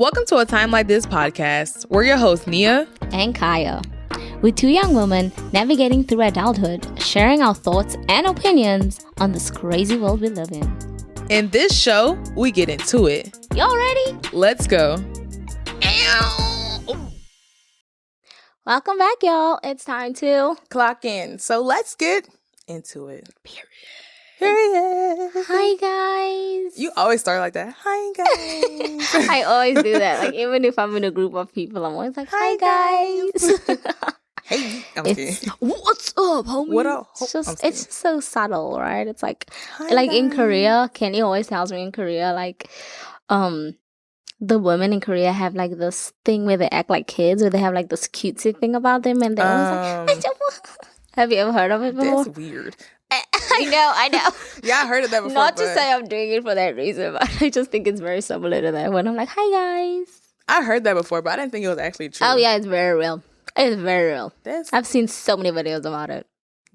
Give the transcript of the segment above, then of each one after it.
Welcome to A Time Like This podcast. We're your hosts, Nia and Kaya. We're two young women navigating through adulthood, sharing our thoughts and opinions on this crazy world we live in. In this show, we get into it. Y'all ready? Let's go. Welcome back, y'all. It's time to clock in. So let's get into it. Period. Period. Hi, guys. You always start like that. Hi, guys. I always do that. Like, even if I'm in a group of people, I'm always like, hi, guys. Hey. Okay. What's up, homie? What up? It's just so subtle, right? It's like, hi, like guys. In Korea, Kenny always tells me in Korea, like, the women in Korea have like this thing where they act like kids, where they have like this cutesy thing about them, and they're always like, have you ever heard of it before? That's weird. I know. Yeah, I heard of that before. Not to say I'm doing it for that reason, but I just think it's very similar to that when I'm like, hi, guys. I heard that before, but I didn't think it was actually true. Oh, yeah, it's very real. It's very real. That's I've seen so many videos about it.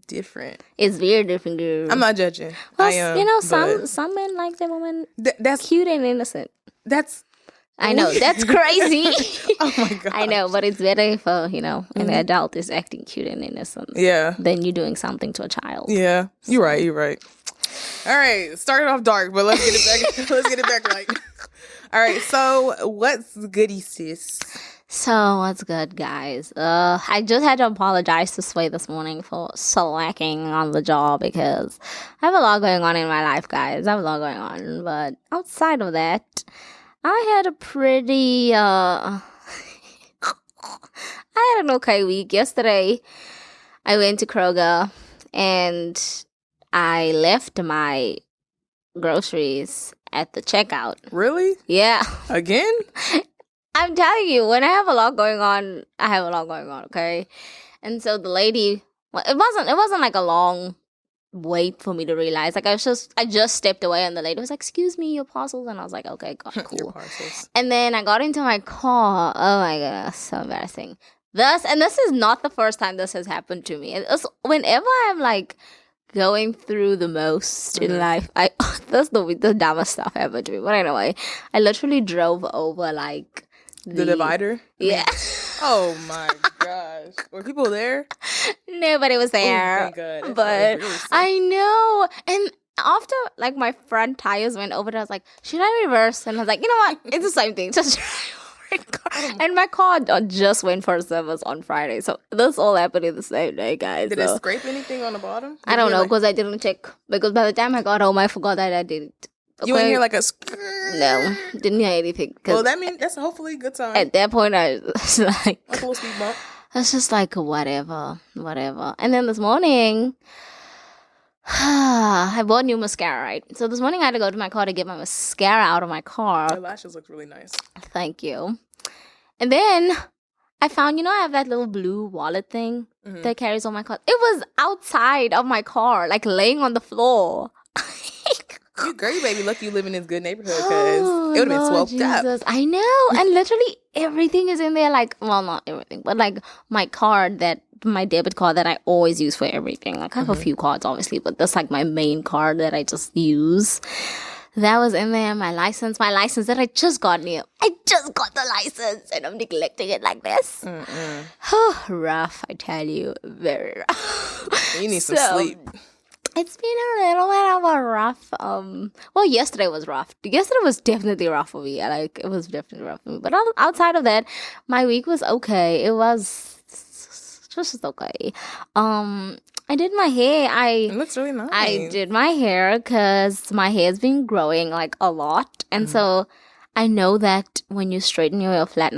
different. It's very different, girl. I'm not judging. Well, I am, some men like the woman that's cute and innocent. That's I know, that's crazy. Oh my god. I know, but it's better if an adult is acting cute and innocent. Yeah. Than you doing something to a child. Yeah. You're right. All right. Started off dark, but let's get it back. Let's get it back right. All right. So what's goody, sis? So what's good, guys? I just had to apologize to Sway this morning for slacking on the job because I have a lot going on in my life, guys. I have a lot going on, but outside of that, I had a pretty I had an okay week. Yesterday, I went to Kroger and I left my groceries at the checkout. Really? Yeah. Again? I'm telling you, when I have a lot going on, I have a lot going on, okay? And so the lady, well, it wasn't like a long wait for me to realize. Like I just stepped away and the lady was like, excuse me, your parcels. And I was like, okay, God, cool. Your parcels. And then I got into my car. Oh my goodness, so embarrassing. This is not the first time this has happened to me. It's whenever I'm like going through the most in life, that's the dumbest stuff ever to me. But anyway, I literally drove over like the divider? Yeah. Oh my gosh. Were people there? Nobody was there. Oh, thank God. But I know. And after like my front tires went over, I was like, should I reverse? And I was like, you know what? It's the same thing. Just drive over the car. And my car just went for service on Friday. So this all happened in the same day, guys. Did it scrape anything on the bottom? I don't know because I didn't check. Because by the time I got home, I forgot that I did it. Okay. You didn't hear like a No, didn't hear anything. Well, that's hopefully a good time. At that point, I was like, a little speed bump. I was just like, whatever. And then this morning, I bought new mascara, right? So this morning I had to go to my car to get my mascara out of my car. Your lashes look really nice. Thank you. And then I found, I have that little blue wallet thing that carries all my clothes. It was outside of my car, like laying on the floor. Girl, you baby lucky you live in this good neighborhood because it would have been swapped up. I know. And literally everything is in there. Like, well, not everything, but like my debit card that I always use for everything. Like I have a few cards, obviously, but that's like my main card that I just use. That was in there. My license that I just got new. I just got the license and I'm neglecting it like this. Rough, I tell you. Very rough. You need some sleep. It's been a little bit of a rough, well, yesterday was rough. Yesterday was definitely rough for me. It was definitely rough for me. But outside of that, my week was okay. It was just okay. I did my hair. It looks really nice. I did my hair because my hair's been growing like a lot. And so I know that when you straighten your hair, flat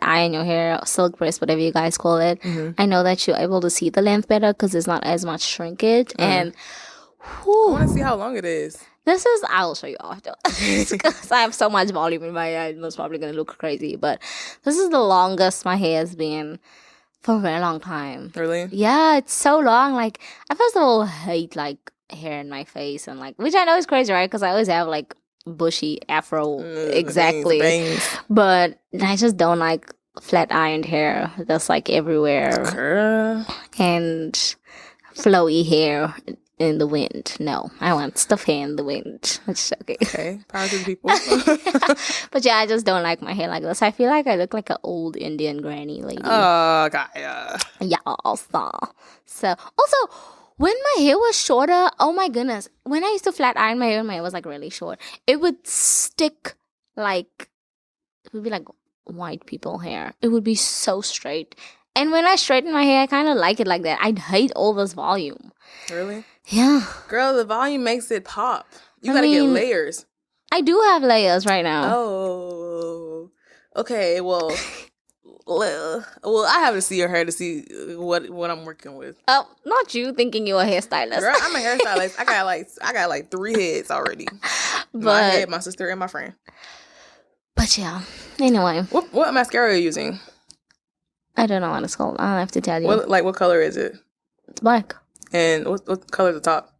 iron your hair, silk press, whatever you guys call it, I know that you're able to see the length better because there's not as much shrinkage. And I want to see how long it is. I'll show you after because I have so much volume in my hair. It's probably going to look crazy. But this is the longest my hair has been for a very long time. Really? Yeah, it's so long. Like, I first of all hate like hair in my face and like, which I know is crazy, right? Because I always have like bushy afro, exactly. Bangs. But I just don't like flat ironed hair that's like everywhere. Girl. And flowy hair. in the wind. No, I want stuff hair in the wind. That's okay. Okay, power to the people. But yeah, I just don't like my hair like this. I feel like I look like an old Indian granny lady. Oh, God, yeah. Yeah, so also when my hair was shorter, oh my goodness, when I used to flat iron my hair was like really short, it would stick like, it would be like white people hair. It would be so straight. And when I straighten my hair, I kind of like it like that. I'd hate all this volume. Really? Yeah. Girl, the volume makes it pop. You gotta get layers. I do have layers right now. Oh, okay. Well, I have to see your hair to see what I'm working with. Oh, not you thinking you're a hairstylist. Girl, I'm a hairstylist. I got like 3 heads already. But, my head, my sister, and my friend. But yeah. Anyway. What mascara are you using? I don't know what it's called. I'll have to tell you. What color is it? It's black. And what color is the top?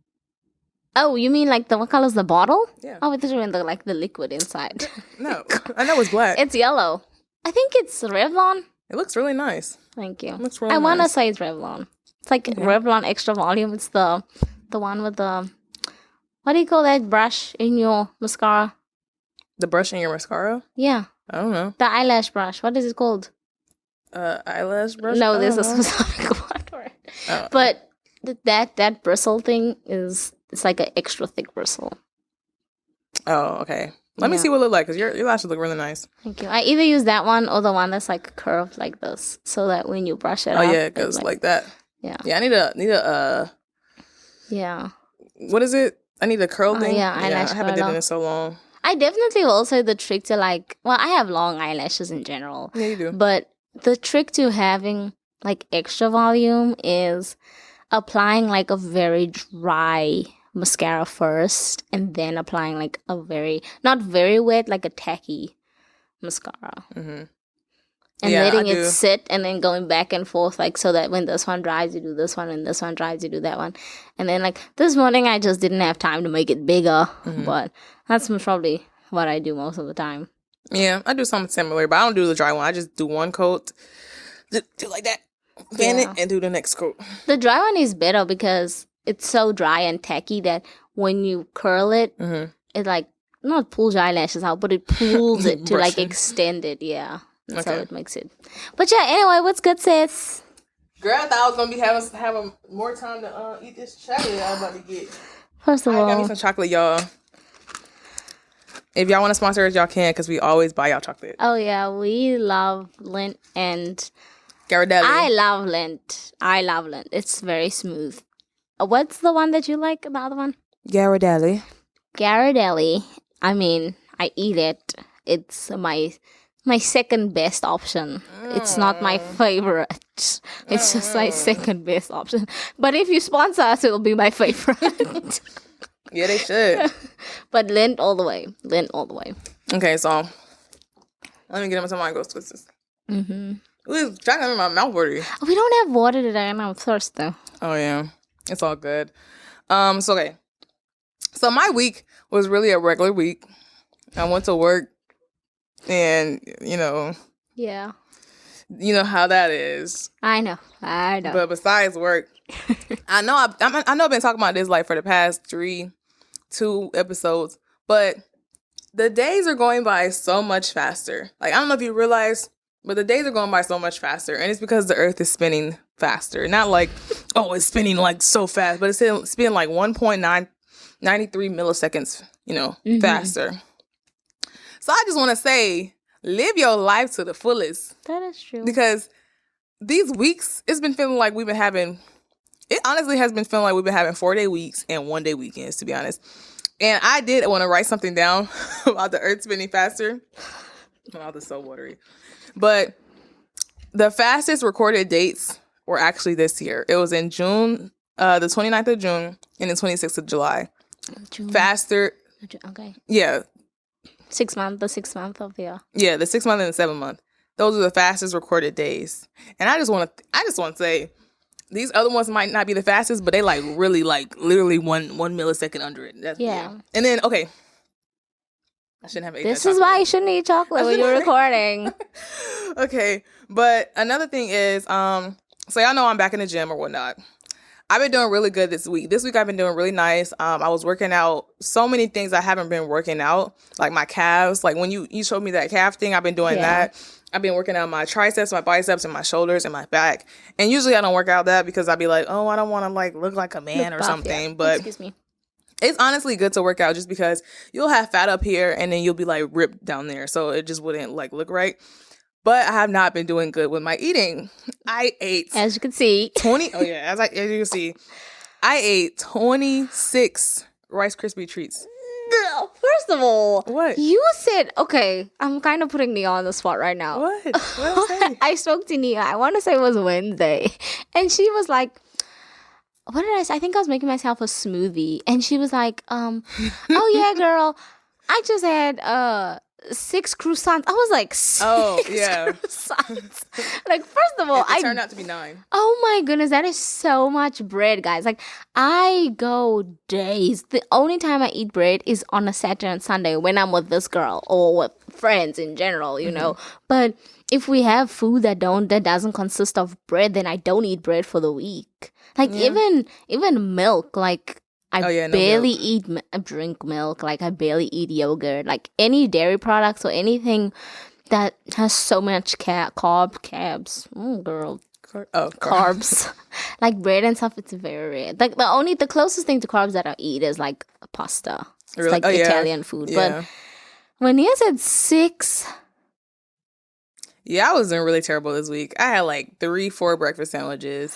Oh, you mean like what color is the bottle? Yeah. Oh, I thought you meant the liquid inside. No, I know it's black. It's yellow. I think it's Revlon. It looks really nice. Thank you. It looks really I want to nice. say it's Revlon. It's like Revlon Extra Volume. It's the one with the, what do you call that brush in your mascara? The brush in your mascara? Yeah. I don't know. The eyelash brush. What is it called? Eyelash brush? No, there's a specific one for it. Oh. But that bristle thing it's like an extra thick bristle. Oh, okay. Let me see what it look like, because your lashes look really nice. Thank you. I either use that one or the one that's like curved like this, so that when you brush it Oh off, yeah, because like that. Yeah. Yeah, I need a Yeah. what is it? I need a curl thing. Yeah, eyelash I haven't done curler. it in so long. I definitely also the trick to like, well, I have long eyelashes in general. Yeah, you do. But the trick to having like extra volume is applying like a very dry mascara first and then applying like a very, not very wet, like a tacky mascara. Mm-hmm. And Yeah, letting I it do. sit and then going back and forth, like so that when this one dries, you do this one, and this one dries, you do that one. And then like this morning, I just didn't have time to make it bigger, but that's probably what I do most of the time. Yeah, I do something similar, but I don't do the dry one. I just do one coat, do like that, fan it, and do the next coat. The dry one is better because it's so dry and tacky that when you curl it, it like not pulls your eyelashes out, but it pulls it to like extend it. Yeah. That's how it makes it. But yeah, anyway, what's good, sis? Girl, I thought I was gonna be having more time to eat this chocolate I'm about to get. First of I got me all, some chocolate, y'all. If y'all want to sponsor us, y'all can, because we always buy y'all chocolate. oh yeah, we love Lindt and Ghirardelli. I love Lindt. I love Lindt. It's very smooth. What's the one that you like? The other one? Ghirardelli. Ghirardelli. I mean, I eat it. It's my second best option. It's not my favorite. It's just my second best option. But if you sponsor us, it'll be my favorite. Yeah, they should. But Lindt all the way. Lindt all the way. Okay, so let me get into my ghost twisters. Ooh, chocolate in my mouth already. We don't have water today, and I'm thirsty. Oh yeah, it's all good. So okay. So my week was really a regular week. I went to work, and Yeah. you know how that is. I know. But besides work, I know I've been talking about this like for the past 2 episodes, but the days are going by so much faster. Like, I don't know if you realize, but the days are going by so much faster, and it's because the Earth is spinning faster. Not like, oh, it's spinning like so fast, but it's spinning like 1.93 milliseconds, faster. So I just want to say, live your life to the fullest. That is true. Because these weeks, it's been feeling like we've been having, it honestly has been feeling like we've been having 4-day weeks and 1-day weekends, to be honest. And I did want to write something down about the Earth spinning faster. My mouth is so watery. But the fastest recorded dates were actually this year. It was in June, the 29th of June and the 26th of July. June. Faster. Okay. Yeah. The 6th month of the year. Yeah, the 6th month and the 7th month. Those are the fastest recorded days. And I just want to say, these other ones might not be the fastest, but they like really like literally one millisecond under it. Yeah. And then, okay. I shouldn't have ate This that is why you shouldn't eat chocolate when you're recording. Okay. But another thing is, so y'all know I'm back in the gym or whatnot. I've been doing really good this week. This week I've been doing really nice. I was working out so many things I haven't been working out, like my calves. Like when you showed me that calf thing, I've been doing that. I've been working out my triceps, my biceps, and my shoulders and my back. And usually I don't work out that because I'd be like, oh, I don't want to like look like a man or something. Yeah. But excuse me. It's honestly good to work out just because you'll have fat up here and then you'll be like ripped down there. So it just wouldn't like look right. But I have not been doing good with my eating. I ate, as you can see, 20. Oh yeah, as you can see, I ate 26 Rice Krispie treats. First of all, what you said? Okay, I'm kind of putting Nia on the spot right now. What did I say? I spoke to Nia. I want to say it was Wednesday, and she was like, "What did I say? I think I was making myself a smoothie," and she was like, "Oh yeah, girl, I just had 6 croissants." I was like, "Oh yeah, croissants." Like, first of all, it turned out to be 9. Oh my goodness, that is so much bread, guys. Like, I go days. The only time I eat bread is on a Saturday and Sunday when I'm with this girl or with friends in general, you know. But if we have food that doesn't consist of bread, then I don't eat bread for the week. Like even milk, like. I barely drink milk. Like, I barely eat yogurt. Like, any dairy products or anything that has so much carbs. Girl. Carbs. Like, bread and stuff, it's very rare. Like, the closest thing to carbs that I eat is, like, pasta. It's really? Like Italian food. Yeah. But when Nia said 6... Yeah, I was doing really terrible this week. I had, like, 3-4 breakfast sandwiches.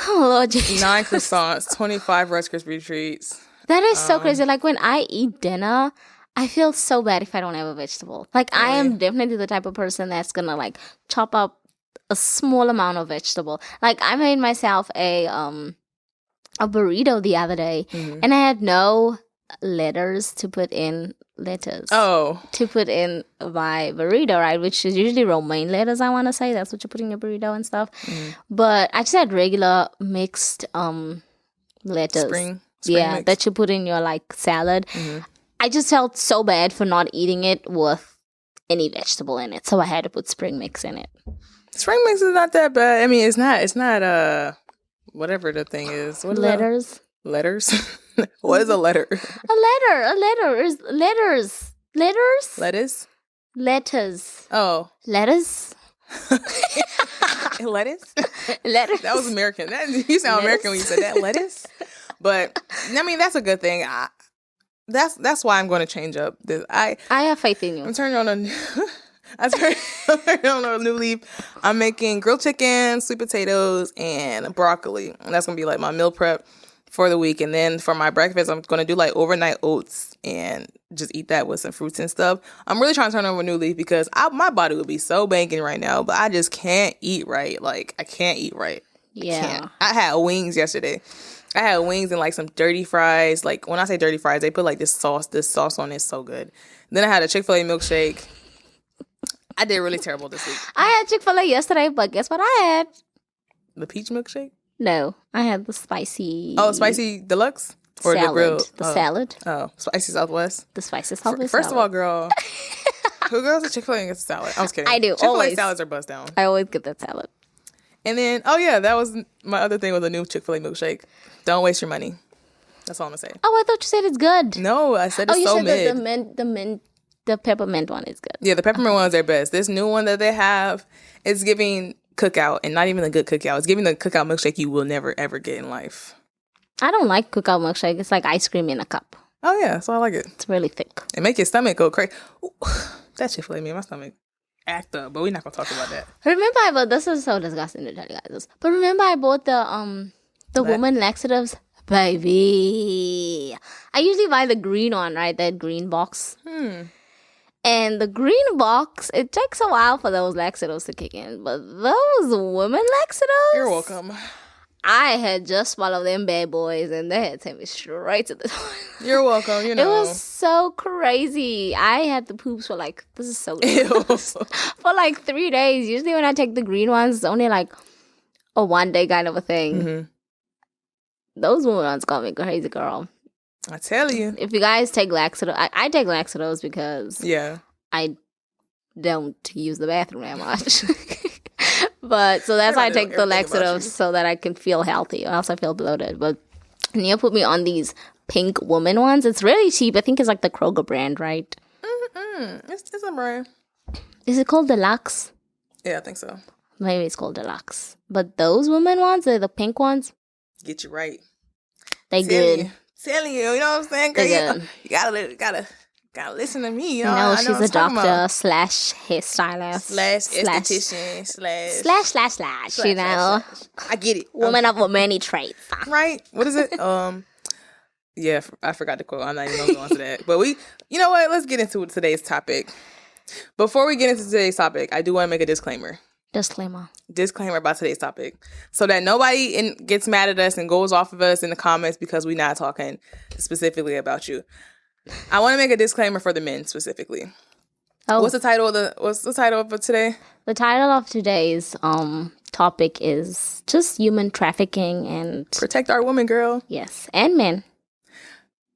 Oh, Lord Jesus. 9 croissants, 25 Rice Krispie treats. That is so crazy. Like, when I eat dinner, I feel so bad if I don't have a vegetable. Like, really? I am definitely the type of person that's gonna, like, chop up a small amount of vegetable. Like, I made myself a burrito the other day, and I had no lettuce to put in my burrito, right? Which is usually romaine lettuce, I want to say. That's what you put in your burrito and stuff. But I just had regular mixed lettuce. Spring mix. That you put in your, like, salad. I just felt so bad for not eating it with any vegetable in it. So I had to put spring mix in it. Spring mix is not that bad. I mean, it's not whatever the thing is. What letters? Letters? What is a letter? A letter is letters. Lettuce? Letters. Oh. Lettuce? Lettuce? Lettuce. That was American. You sound American when you said that. Lettuce? But, I mean, that's a good thing. That's why I'm going to change up this. I have faith in you. I'm turning on a new leaf. I'm making grilled chicken, sweet potatoes, and broccoli. And that's going to be like my meal prep for the week. And then for my breakfast, I'm going to do like overnight oats and just eat that with some fruits and stuff. I'm really trying to turn over a new leaf because my body would be so banging right now, but I just can't eat right. Like, I can't eat right. Yeah. I had wings yesterday. I had wings and like some dirty fries. Like, when I say dirty fries, they put like this sauce on it. So good. Then I had a Chick-fil-A milkshake. I did really terrible this week. I had Chick-fil-A yesterday, but guess what I had? The peach milkshake? No, I had the spicy. Oh, spicy deluxe? Or salad. The grilled? Salad. Oh, spicy Southwest? The spicy Southwest. First of all, girl, who goes to Chick-fil-A and gets a salad? I'm just kidding. I do. Chick-fil-A always. Salads are bust down. I always get that salad. And then, that was my other thing with a new Chick-fil-A milkshake. Don't waste your money. That's all I'm going to say. Oh, I thought you said it's good. No, I said it's so mid. The peppermint one is good. Yeah, the peppermint one is their best. This new one that they have is giving cookout, and not even a good cookout. It's giving the cookout milkshake you will never, ever get in life. I don't like cookout milkshake. It's like ice cream in a cup. Oh, yeah. So I like it. It's really thick. It make your stomach go crazy. That Chick-fil-A made my stomach act up, but we're not going to talk about that. Remember, this is so disgusting to tell you guys this. But remember I bought the woman laxatives? Baby. I usually buy the green one, right? That green box. And the green box, it takes a while for those laxatives to kick in. But those women laxatives... You're welcome. I had just swallowed them bad boys, and they had taken me straight to the toilet. You're welcome, you know. It was so crazy. I had the poops for like, this is so good. For like 3 days. Usually when I take the green ones, it's only like a 1 day kind of a thing. Those women ones got me crazy, girl. I tell you. If you guys take laxatives, I take laxatives because I don't use the bathroom that much. But so that's why I They don't take know the everything about you. laxatives so that I can feel healthy. Or else I feel bloated. But Nia put me on these pink woman ones. It's really cheap. I think it's like the Kroger brand, right? It's a brand. Is it called Deluxe? Yeah, I think so. Maybe it's called Deluxe. But those women ones, the pink ones, Get you right. they good. Telling you, you know what I'm saying? Girl, They you gotta listen to me. You know, No, I know she's what a I'm talking doctor about. slash hairstylist Slash esthetician slash. You know, I get it. woman of many traits. Right? What is it? Yeah, I forgot the quote. I'm not even gonna go into that. But you know what? Let's get into today's topic. Before we get into today's topic, I do want to make a disclaimer about today's topic, so that nobody gets mad at us and goes off of us in the comments because we're not talking specifically about you. I want to make a disclaimer for the men specifically. Oh, What's the title of today? The title of today's topic is just human trafficking and Protect our women, girl. yes, and men.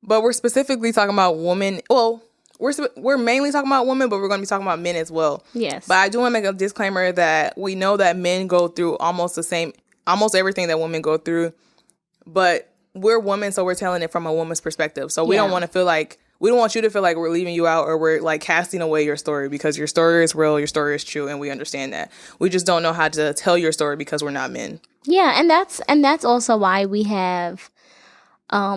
But we're specifically talking about women. Well, we're mainly talking about women, but we're going to be talking about men as well. Yes. But I do want to make a disclaimer that we know that men go through almost everything that women go through. But we're women, so we're telling it from a woman's perspective. So we don't want you to feel like we're leaving you out or we're like casting away your story, because your story is real, your story is true, and we understand that. We just don't know how to tell your story because we're not men. Yeah, and that's also why we have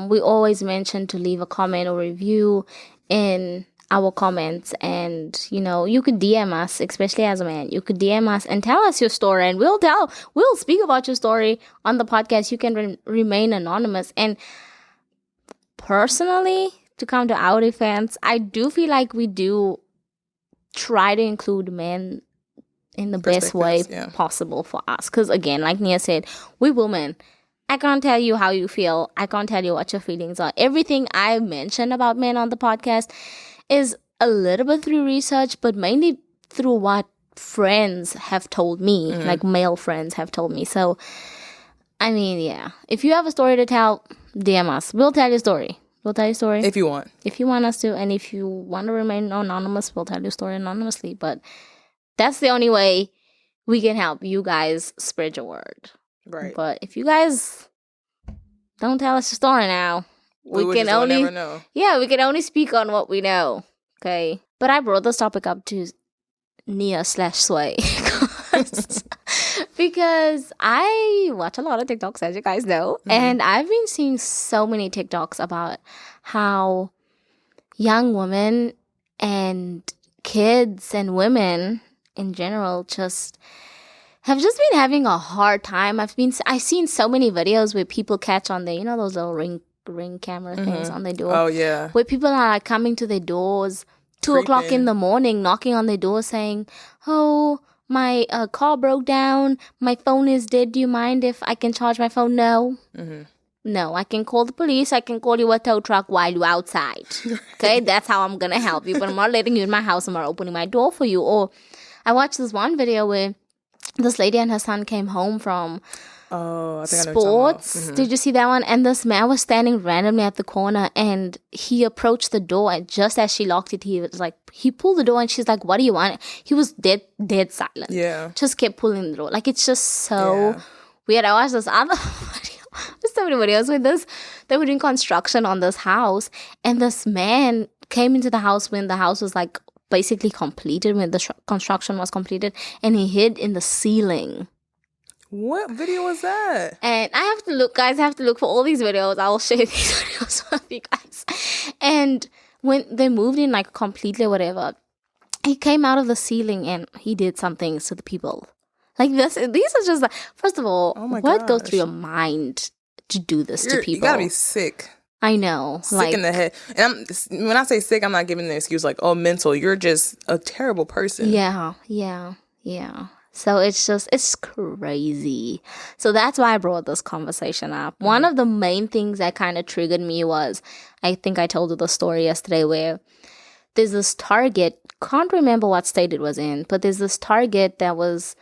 we always mention to leave a comment or review in our comments, and you could DM us, especially as a man. You could DM us and tell us your story, and we'll speak about your story on the podcast. You can remain anonymous. And personally, to come to our defense, I do feel like we do try to include men in the best way possible for us, because again, like Nia said, we women. I can't tell you how you feel. I can't tell you what your feelings are. Everything I mentioned about men on the podcast is a little bit through research, but mainly through what friends have told me, like male friends have told me. So, I mean, yeah. If you have a story to tell, DM us. We'll tell your story. If you want. If you want us to. And if you want to remain anonymous, we'll tell your story anonymously. But that's the only way we can help you guys spread your word. Right. But if you guys don't tell us your story now, we can only never know. Yeah, we can only speak on what we know. Okay. But I brought this topic up to Nia/Sway because I watch a lot of TikToks, as you guys know, and I've been seeing so many TikToks about how young women and kids and women in general have just been having a hard time. I've seen so many videos where people catch on their, those little ring camera things on their door. Oh yeah. Where people are like coming to their doors 2:00 in the morning, knocking on their door saying, "Oh, my car broke down. My phone is dead. Do you mind if I can charge my phone?" No. No, I can call the police. I can call you a tow truck while you're outside. Okay, that's how I'm gonna help you. But I'm not letting you in my house. I'm not opening my door for you. Or I watched this one video where this lady and her son came home from I think sports. Did you see that one? And this man was standing randomly at the corner, and he approached the door, and just as she locked it, he pulled the door, and she's like, "What do you want?" He was dead silent. Yeah. Just kept pulling the door. Like, it's just so weird. I watched this other video. There's so many videos with they were doing construction on this house, and this man came into the house when the house was like basically completed, when the construction was completed, and he hid in the ceiling. What video was that? And I have to look, guys. I have to look for all these videos. I will share these videos with you guys. And when they moved in, like, completely whatever, he came out of the ceiling and he did some things to the people. Like this. These are just like, first of all, what goes through your mind to do this to people? You gotta be sick. I know. Sick in the head. And when I say sick, I'm not giving the excuse like, oh, mental. You're just a terrible person. Yeah. So it's crazy. So that's why I brought this conversation up. One of the main things that kind of triggered me was, I think I told you the story yesterday, where there's this Target, can't remember what state it was in, but there's this Target that was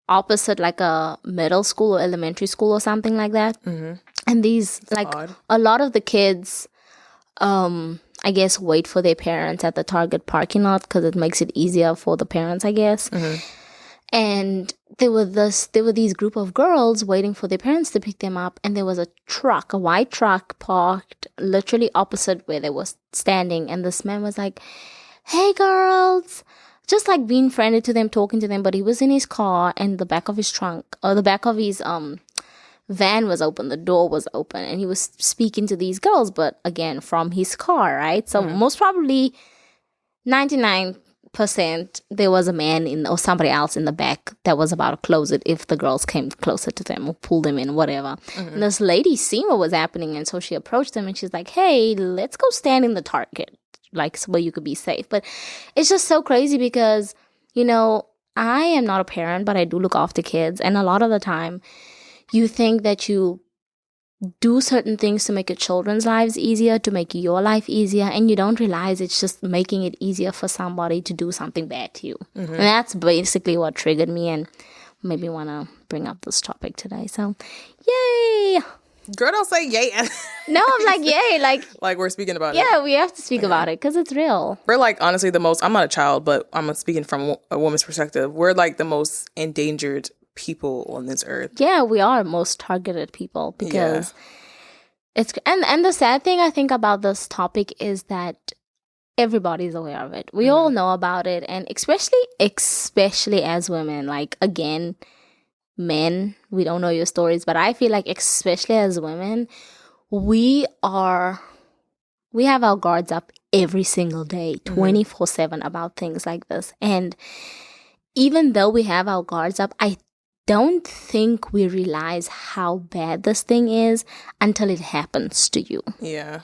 opposite like a middle school or elementary school or something like that. And these, like, a lot of the kids, I guess, wait for their parents at the Target parking lot because it makes it easier for the parents, I guess. And there were these group of girls waiting for their parents to pick them up, and there was a white truck parked literally opposite where they were standing, and this man was like, "Hey girls," just like being friendly to them, talking to them, but he was in his car, and the back of his trunk, or the back of his van was open, the door was open, and he was speaking to these girls, but again from his car, right? So most probably 99% there was a man in or somebody else in the back that was about to close it if the girls came closer to them or pulled them in, whatever. And this lady seen what was happening, and so she approached them and she's like, "Hey, let's go stand in the Target, like so where you could be safe." But it's just so crazy because, I am not a parent, but I do look after kids, and a lot of the time you think that you do certain things to make your children's lives easier, to make your life easier, and you don't realize it's just making it easier for somebody to do something bad to you. And that's basically what triggered me and made me want to bring up this topic today. So, yay! Girl, don't say yay. No, I'm like, yay. Like we're speaking about it. Yeah, we have to speak about it because it's real. We're like, honestly, I'm not a child, but I'm speaking from a woman's perspective. We're like the most endangered people on this earth. Yeah, we are most targeted people because it's and the sad thing I think about this topic is that everybody's aware of it. We all know about it, and especially as women, like again, men, we don't know your stories, but I feel like especially as women, we have our guards up every single day, 24/7 about things like this. And even though we have our guards up, I don't think we realize how bad this thing is until it happens to you. Yeah.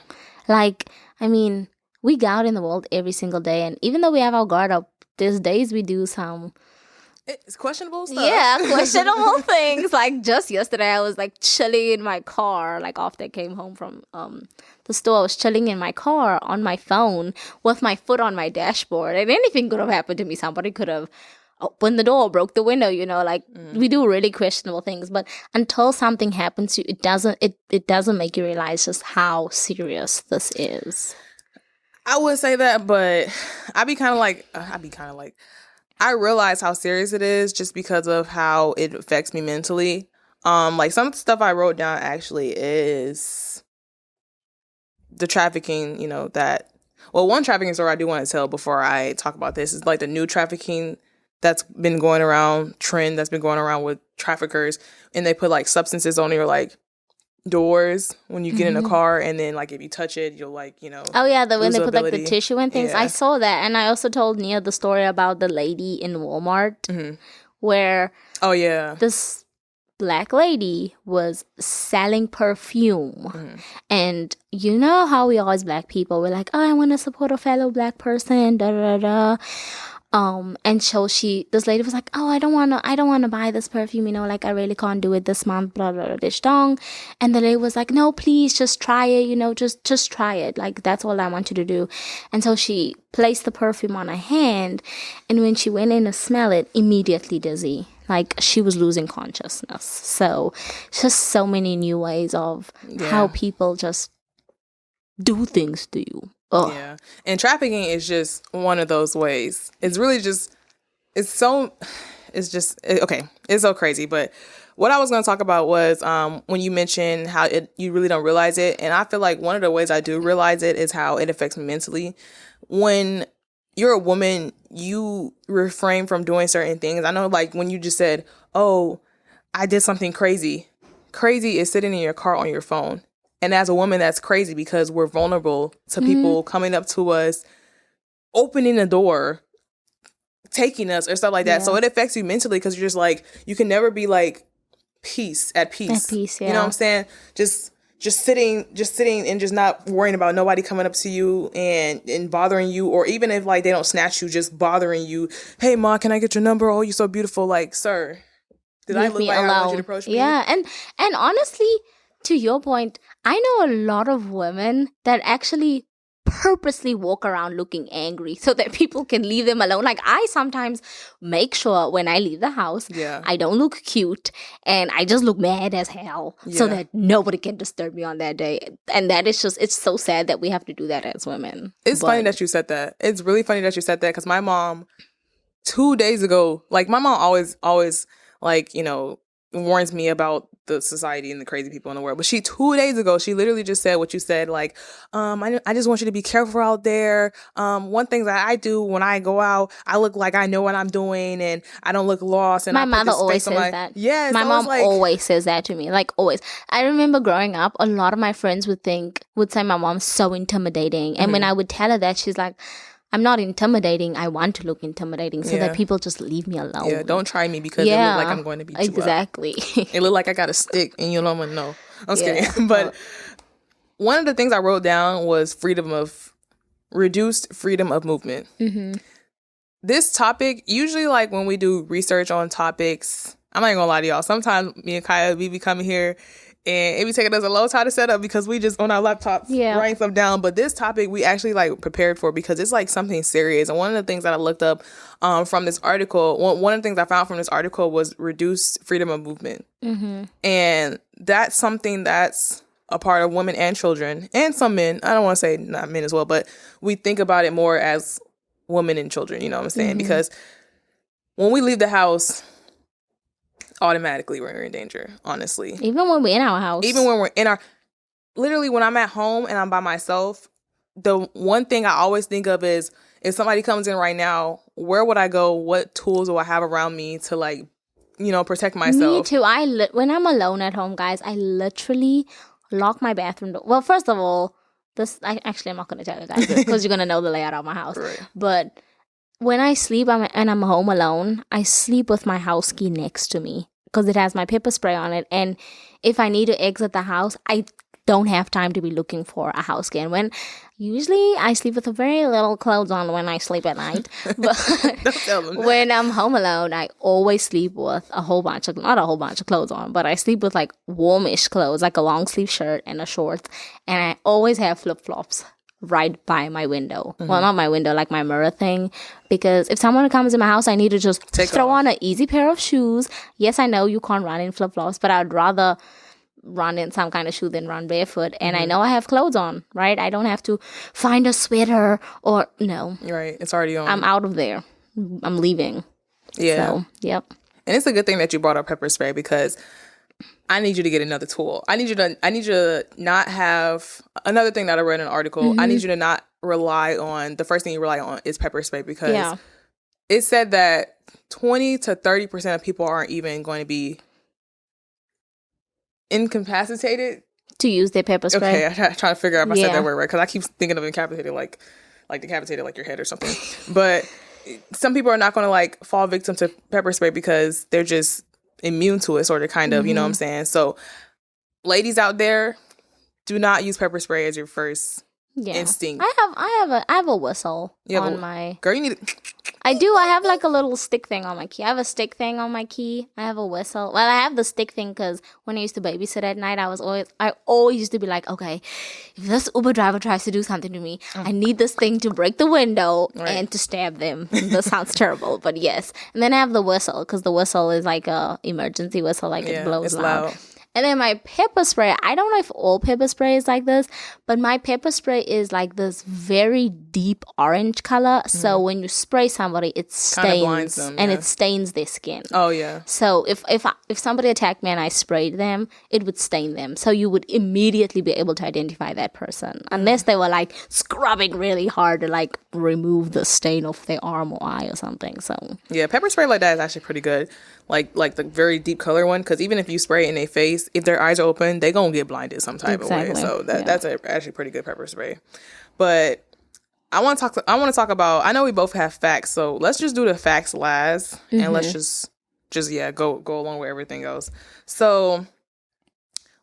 Like, I mean, we go out in the world every single day, and even though we have our guard up, there's days we do some... It's questionable stuff. Yeah, questionable things. Like, just yesterday, I was, like, chilling in my car, like, after I came home from the store. I was chilling in my car on my phone with my foot on my dashboard, and anything could have happened to me. Somebody could have opened the door, broke the window, we do really questionable things. But until something happens to you, it doesn't make you realize just how serious this is. I would say that, but I realize how serious it is just because of how it affects me mentally. Like some stuff I wrote down actually is the trafficking, one trafficking story I do want to tell before I talk about this is like the new trafficking that's been going around, trend that's been going around with traffickers, and they put like substances on your like doors when you get in a car, and then like if you touch it, you'll like oh yeah, when they put like the tissue and things. Yeah. I saw that, and I also told Nia the story about the lady in Walmart where this black lady was selling perfume, and you know how we always black people, we're like, oh, I want to support a fellow black person, da da da. And so this lady was like, oh, I don't want to buy this perfume, like I really can't do it this month, blah, blah, blah, dish dong. And the lady was like, no, please just try it, just try it. Like, that's all I want you to do. And so she placed the perfume on her hand, and when she went in to smell it, immediately dizzy. Like, she was losing consciousness. So, just so many new ways of how people just do things to you. Ugh. Yeah. And trafficking is just one of those ways. It's really just, it's so crazy. But what I was going to talk about was when you mentioned how you really don't realize it. And I feel like one of the ways I do realize it is how it affects me mentally. When you're a woman, you refrain from doing certain things. I know, like, when you just said, oh, I did something crazy. Crazy is sitting in your car on your phone. And as a woman, that's crazy because we're vulnerable to people coming up to us, opening the door, taking us or stuff like that. Yeah. So it affects you mentally because you're just like, you can never be like at peace. At peace, yeah. You know what I'm saying? Just sitting and just not worrying about nobody coming up to you and bothering you, or even if like they don't snatch you, just bothering you. Hey, Ma, can I get your number? Oh, you're so beautiful. Like, sir, did I look like I want you to approach me? Yeah, and honestly, to your point, I know a lot of women that actually purposely walk around looking angry so that people can leave them alone. Like, I sometimes make sure when I leave the house, I don't look cute and I just look mad as hell so that nobody can disturb me on that day. And that is just, it's so sad that we have to do that as women. It's funny that you said that. It's really funny that you said that because my mom, 2 days ago, like my mom always like, you know, warns me about the society and the crazy people in the world. But 2 days ago, she literally just said what you said, like, I just want you to be careful out there. One thing that I do when I go out, I look like I know what I'm doing and I don't look lost. And my I put mother this always face on says that. Yes. My mom always says that to me, like always. I remember growing up, a lot of my friends would say my mom's so intimidating. And when I would tell her that, she's like, I'm not intimidating. I want to look intimidating so that people just leave me alone. Yeah, don't try me because it look like I'm going to beat you up. Exactly. It look like I got a stick and you don't want to know. I'm just kidding. But one of the things I wrote down was reduced freedom of movement. Mm-hmm. This topic, usually like when we do research on topics, I'm not even gonna lie to y'all. Sometimes me and Kaya, we be coming here and it be taking us a long time to set up because we just on our laptops writing stuff down. But this topic we actually like prepared for because it's like something serious. And one of the things that I looked up from this article, one of the things I found from this article was reduced freedom of movement. Mm-hmm. And that's something that's a part of women and children and some men. I don't want to say not men as well, but we think about it more as women and children. You know what I'm saying? Mm-hmm. Because when we leave the house, automatically we're in danger, honestly. Even when we're in our house. Literally when I'm at home and I'm by myself, the one thing I always think of is if somebody comes in right now, where would I go? What tools do I have around me to like, you know, protect myself? Me too. When I'm alone at home, guys, I literally lock my bathroom door. Well, first of all, I'm not going to tell you guys this because you're going to know the layout of my house. Right. But when I sleep and I'm home alone, I sleep with my house key next to me because it has my pepper spray on it. And if I need to exit the house, I don't have time to be looking for a house key. And usually I sleep with a very little clothes on when I sleep at night. But when I'm home alone, I always sleep with not a whole bunch of clothes on, but I sleep with like warmish clothes, like a long sleeve shirt and a short. And I always have flip-flops right by my window. Mm-hmm. Well, not my window, like my mirror thing. Because if someone comes in my house, I need to just throw on an easy pair of shoes. Yes, I know you can't run in flip-flops, but I'd rather run in some kind of shoe than run barefoot. And I know I have clothes on, right? I don't have to find a sweater or no. Right. It's already on. I'm out of there. I'm leaving. Yeah. So, yep. And it's a good thing that you brought up pepper spray because I need you to get another tool. I need you to not have another thing that I read in an article. Mm-hmm. I need you to not rely on the first thing you rely on is pepper spray because it said that 20 to 30% of people aren't even going to be incapacitated to use their pepper spray. Okay, I'm trying to figure out if I said that word right because I keep thinking of incapacitated like decapitated like your head or something. But some people are not going to like fall victim to pepper spray because they're just immune to it, sort of, kind of. You know what I'm saying? So, ladies out there, do not use pepper spray as your first instinct. I have a whistle on my. Girl, you need to. I do. I have like a little stick thing on my key. I have a stick thing on my key. I have a whistle. Well, I have the stick thing because when I used to babysit at night, I always used to be like, okay, if this Uber driver tries to do something to me, I need this thing to break the window and to stab them. This sounds terrible, but yes. And then I have the whistle because the whistle is like a emergency whistle, like it blows loud. And then my pepper spray, I don't know if all pepper spray is like this, but my pepper spray is like this very deep orange color. Mm-hmm. So when you spray somebody, it stains them, and it stains their skin. Oh, yeah. So if somebody attacked me and I sprayed them, it would stain them. So you would immediately be able to identify that person. Unless they were like scrubbing really hard to like remove the stain off their arm or eye or something. So yeah, pepper spray like that is actually pretty good. Like the very deep color one, because even if you spray it in their face, if their eyes are open, they gonna get blinded some type of way. So that's actually pretty good pepper spray. But I want to talk about. I know we both have facts, so let's just do the facts last, and let's just go along with everything else. So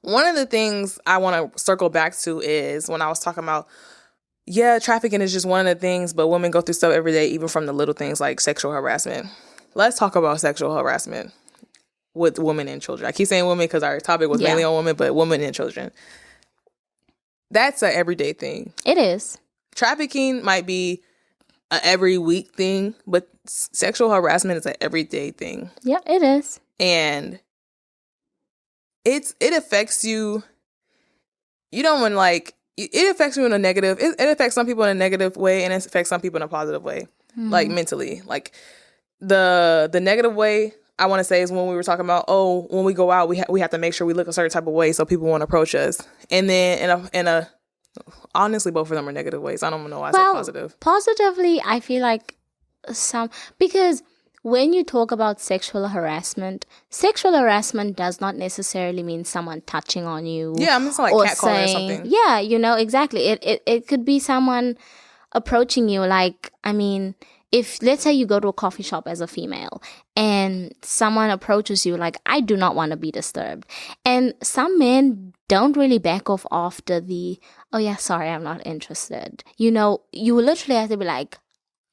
one of the things I want to circle back to is when I was talking about. Yeah, trafficking is just one of the things, but women go through stuff every day, even from the little things like sexual harassment. Let's talk about sexual harassment with women and children. I keep saying women because our topic was mainly on women, but women and children. That's an everyday thing. It is. Trafficking might be an every week thing, but sexual harassment is an everyday thing. Yep, it is. And it affects you. You don't want like... It affects you in a negative. It affects some people in a negative way, and it affects some people in a positive way, like mentally. Like the negative way I want to say is when we were talking about, when we go out, we have to make sure we look a certain type of way so people won't approach us. And then in a honestly, both of them are negative ways. I don't know why I said positive. Positively, I feel like because when you talk about sexual harassment does not necessarily mean someone touching on you. Yeah, I'm just like catcalling or something. Yeah, exactly. It could be someone approaching you. Like, I mean, if let's say you go to a coffee shop as a female and someone approaches you, like, I do not want to be disturbed. And some men don't really back off after the, oh yeah, sorry, I'm not interested. You literally have to be like,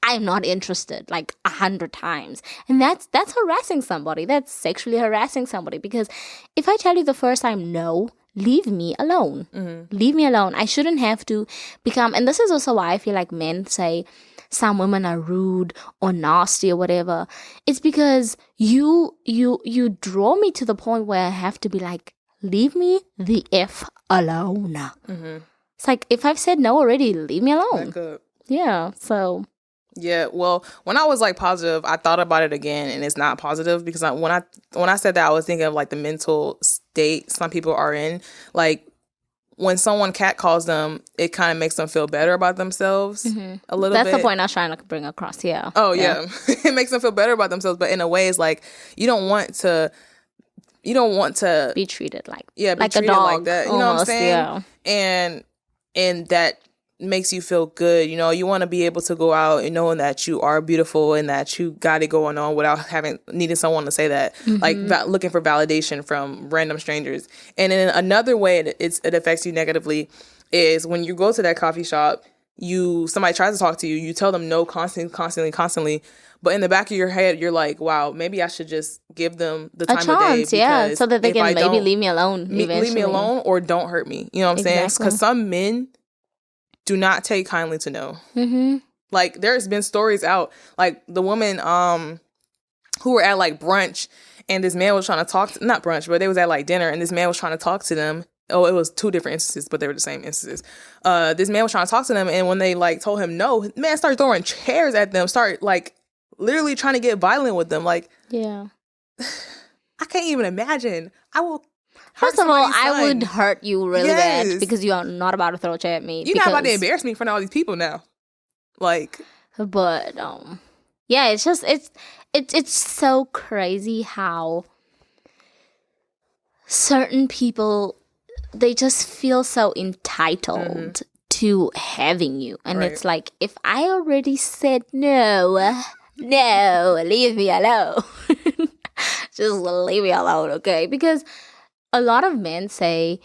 I'm not interested, like 100 times. And that's harassing somebody. That's sexually harassing somebody. Because if I tell you the first time, no, leave me alone. Mm-hmm. Leave me alone. I shouldn't have to become, and this is also why I feel like men say some women are rude or nasty or whatever. It's because you draw me to the point where I have to be like, leave me the F alone. Mm-hmm. It's like, if I've said no already, leave me alone. Back up. Yeah, so... Yeah, well, when I was like positive, I thought about it again, and it's not positive because when I said that, I was thinking of like the mental state some people are in. Like when someone catcalls them, it kind of makes them feel better about themselves a little bit. That's the point I was trying to bring across. Yeah. Oh yeah, it makes them feel better about themselves, but in a way, it's like you don't want to be treated like like a dog like that. You know what I'm saying? Yeah. And that makes you feel good. You want to be able to go out and knowing that you are beautiful and that you got it going on without needing someone to say that, like looking for validation from random strangers. And in another way it affects you negatively is when you go to that coffee shop, somebody tries to talk to you, you tell them no constantly, but in the back of your head you're like, wow, maybe I should just give them the time of day, yeah, so that they can maybe leave me alone leave me alone or don't hurt me. You know what I'm saying? Because some men do not take kindly to no. Mm-hmm. Like, there's been stories out, like the woman who were at like brunch, and this man was trying to talk not brunch, but they was at like dinner, and this man was trying to talk to them. Oh, it was two different instances, but they were the same instances. This man was trying to talk to them, and when they like told him no, the man started throwing chairs at them, started like literally trying to get violent with them. Like, yeah, I can't even imagine. I will. First of all, I would hurt you really bad because you are not about to throw a chair at me. You're not about to embarrass me in front of all these people now. Like, but yeah, it's just it's so crazy how certain people, they just feel so entitled to having you, and it's like, if I already said no, leave me alone. Just leave me alone, okay? Because a lot of men say,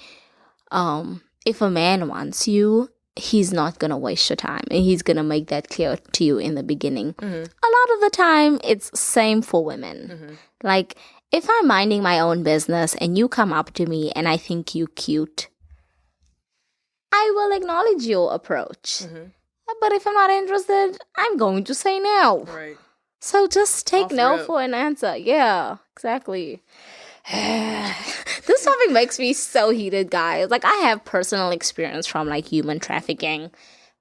if a man wants you, he's not going to waste your time. And he's going to make that clear to you in the beginning. Mm-hmm. A lot of the time, it's same for women. Mm-hmm. Like, if I'm minding my own business and you come up to me and I think you cute, I will acknowledge your approach. Mm-hmm. But if I'm not interested, I'm going to say no. Right. So just take no for an answer. Yeah, exactly. This topic makes me so heated, guys. Like, I have personal experience from like human trafficking,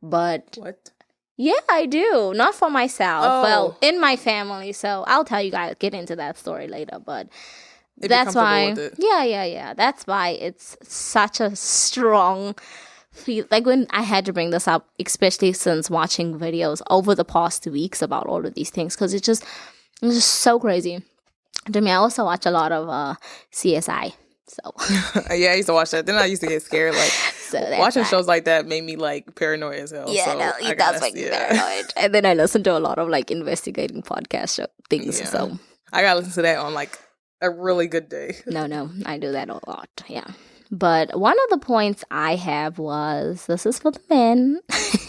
but what? Yeah, I do. Not for myself. Oh. Well, in my family. So I'll tell you guys, get into that story later. But if that's why. Yeah. That's why it's such a strong feel. Like, when I had to bring this up, especially since watching videos over the past 2 weeks about all of these things, because it's just so crazy. To me, I also watch a lot of CSI. So yeah, I used to watch that. Then I used to get scared. Like, watching shows like that made me like paranoid as hell. Yeah, so no, it does make me paranoid. And then I listen to a lot of like investigating podcast things. Yeah. So I gotta listen to that on like a really good day. No, I do that a lot. Yeah. But one of the points I have was, this is for the men.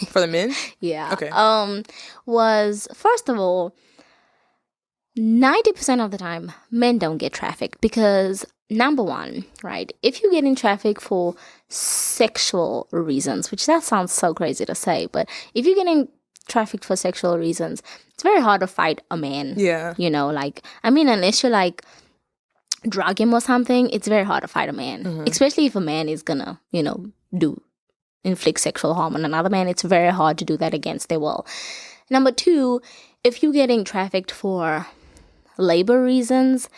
For the men? Yeah. Okay. Was, first of all, 90% of the time, men don't get trafficked because, number one, right, if you get in traffic for sexual reasons, which that sounds so crazy to say, but if you get in traffic for sexual reasons, it's very hard to fight a man. Yeah. Like, I mean, unless you like drug him or something, it's very hard to fight a man, especially if a man is gonna, inflict sexual harm on another man. It's very hard to do that against their will. Number two, if you're getting trafficked for labor reasons,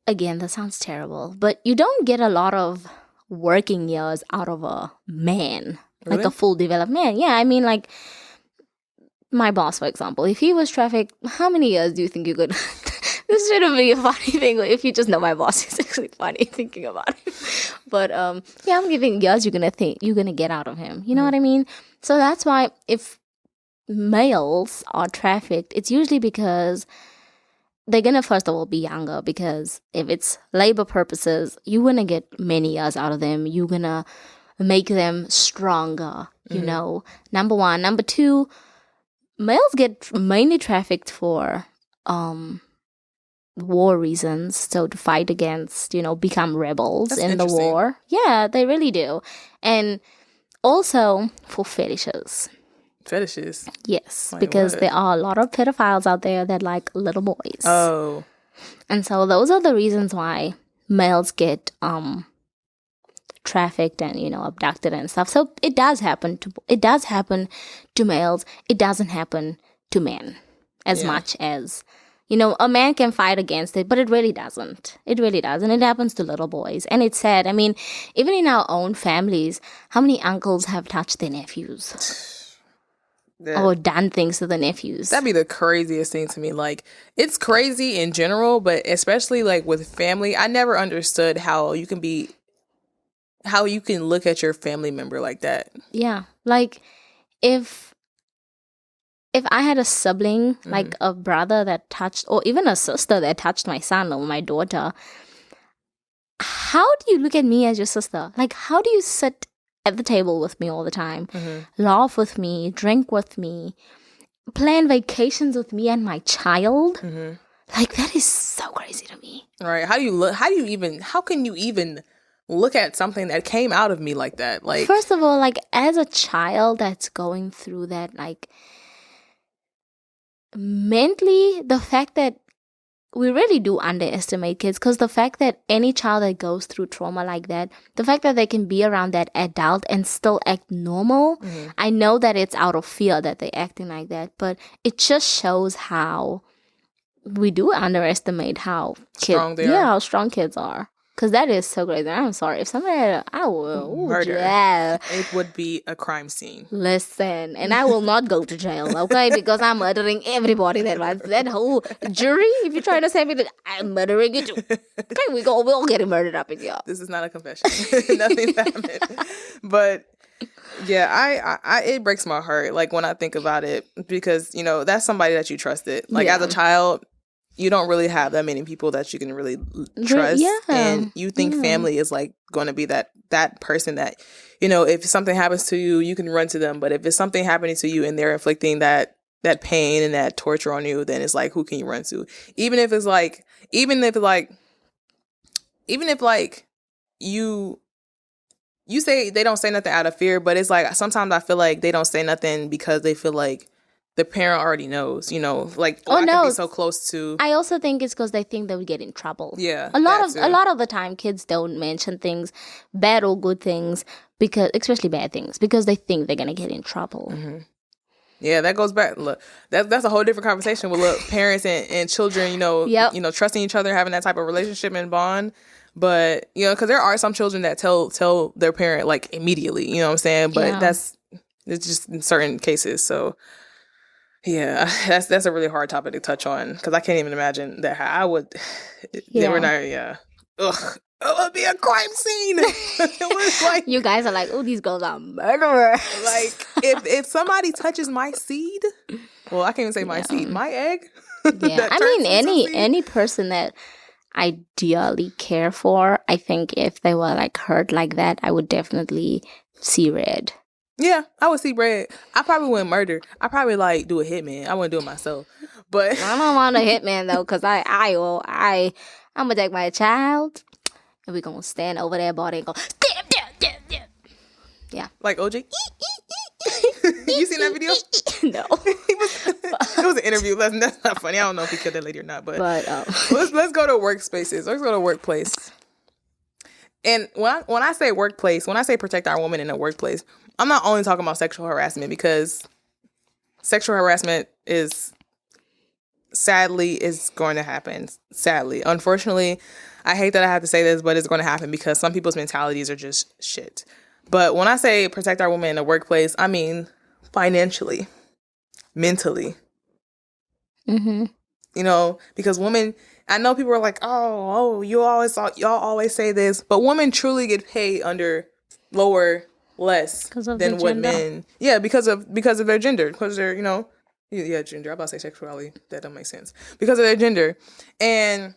again, that sounds terrible, but you don't get a lot of working years out of a man, Really? like a full developed man. Yeah, I mean, like my boss, for example, if he was trafficked, how many years do you think you could? This shouldn't be a funny thing. If you just know my boss, it's actually funny thinking about it. But yeah, I'm giving years you're gonna get out of him. You know what I mean? So that's why if males are trafficked, it's usually because they're gonna first of all be younger, because if it's labor purposes, you're gonna get many years out of them. You're gonna make them stronger, you know. Number one. Number two, males get mainly trafficked for war reasons, so to fight against, you know, become rebels That's in the interesting. war. Yeah, they really do. And also for fetishes. Fetishes. Yes, Like because what? there are a lot of pedophiles out there that like little boys. Oh. And so those are the reasons why males get trafficked and, you know, abducted and stuff. So it does happen to males. It doesn't happen to men as much as, you know, a man can fight against it, but it really doesn't. It really doesn't. It happens to little boys. And it's sad. I mean, even in our own families, how many uncles have touched their nephews? Or done things to the nephews. That'd be the craziest thing to me. Like, it's crazy in general, but especially like with family, I never understood how you can look at your family member like that. Yeah. Like if I had a sibling, like a brother that touched, or even a sister that touched my son or my daughter, how do you look at me as your sister? Like, how do you sit at the table with me all the time, laugh with me, drink with me, plan vacations with me and my child? Like, that is so crazy to me. Right? How can you even look at something that came out of me like that? Like, first of all, like, as a child that's going through that, like, mentally, the fact that we really do underestimate kids, because the fact that any child that goes through trauma like that, the fact that they can be around that adult and still act normal, I know that it's out of fear that they're acting like that, but it just shows how we do underestimate how Strong they are. how strong kids are. Because that is so crazy. I'm sorry. If somebody had I will Murder. Yeah. It would be a crime scene. Listen, and I will not go to jail, okay? Because I'm murdering everybody that whole jury. If you're trying to say me, I'm murdering you too. Okay, we're all getting murdered up in here. This is not a confession. Nothing's happened. But yeah, I it breaks my heart, like, when I think about it, because, you know, that's somebody that you trusted. Like, as a child, you don't really have that many people that you can really trust. And you think family is like going to be that person that, you know, if something happens to you, you can run to them. But if it's something happening to you and they're inflicting that pain and that torture on you, then it's like, who can you run to? Even if you say they don't say nothing out of fear, but it's like, sometimes I feel like they don't say nothing because they feel like the parent already knows, you know, like, I can be so close to. I also think it's because they think they would get in trouble. Yeah, a lot of the time, kids don't mention things, bad or good things, especially bad things, because they think they're gonna get in trouble. Yeah, that goes back. Look, that's a whole different conversation with parents and children. You know, you know, trusting each other, having that type of relationship and bond. But, you know, because there are some children that tell their parent, like, immediately. You know what I'm saying? But it's just in certain cases. So. Yeah, that's a really hard topic to touch on, because I can't even imagine that how I would. They were not. Yeah. Ugh. It would be a crime scene. It was like, you guys are like, oh, these girls are murderers. Like, if somebody touches my seed, well, I can't even say my seed, my egg. Yeah, I mean, any person that I dearly care for, I think if they were like hurt like that, I would definitely see red. Yeah, I would see red. I probably wouldn't murder. I probably like do a hitman. I wouldn't do it myself. But I don't want a hitman though, because I'm gonna take my child and we're gonna stand over their body and go damn. Yeah. Like OJ. You seen that video? No. It was an interview. That's not funny. I don't know if he killed that lady or not. But let's go to workspaces. Let's go to workplace. And when I say workplace, when I say protect our women in a workplace, I'm not only talking about sexual harassment, because sexual harassment is sadly is going to happen. Sadly. Unfortunately, I hate that I have to say this, but it's going to happen because some people's mentalities are just shit. But when I say protect our women in the workplace, I mean financially, mentally. Mm-hmm. You know, because women, I know people are like, oh, y'all always say this, but women truly get paid under less than what men. Yeah, because of their gender, because they're, you know, yeah, gender. I'm about to say sexuality. That don't make sense because of their gender, and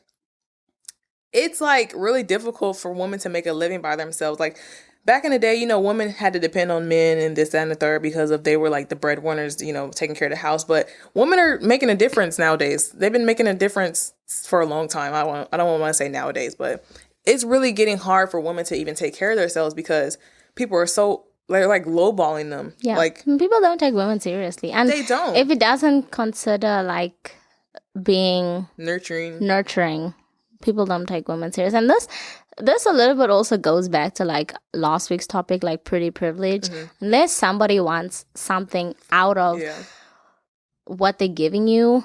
it's like really difficult for women to make a living by themselves. Like back in the day, you know, women had to depend on men and this, that, and the third because of they were like the breadwinners, you know, taking care of the house. But women are making a difference nowadays. They've been making a difference for a long time. I don't want to say nowadays, but it's really getting hard for women to even take care of themselves because people are so they're like lowballing them. Yeah, like people don't take women seriously, and they don't. If it doesn't consider like being nurturing, people don't take women serious. And this a little bit also goes back to like last week's topic, like pretty privilege. Mm-hmm. Unless somebody wants something out of what they're giving you,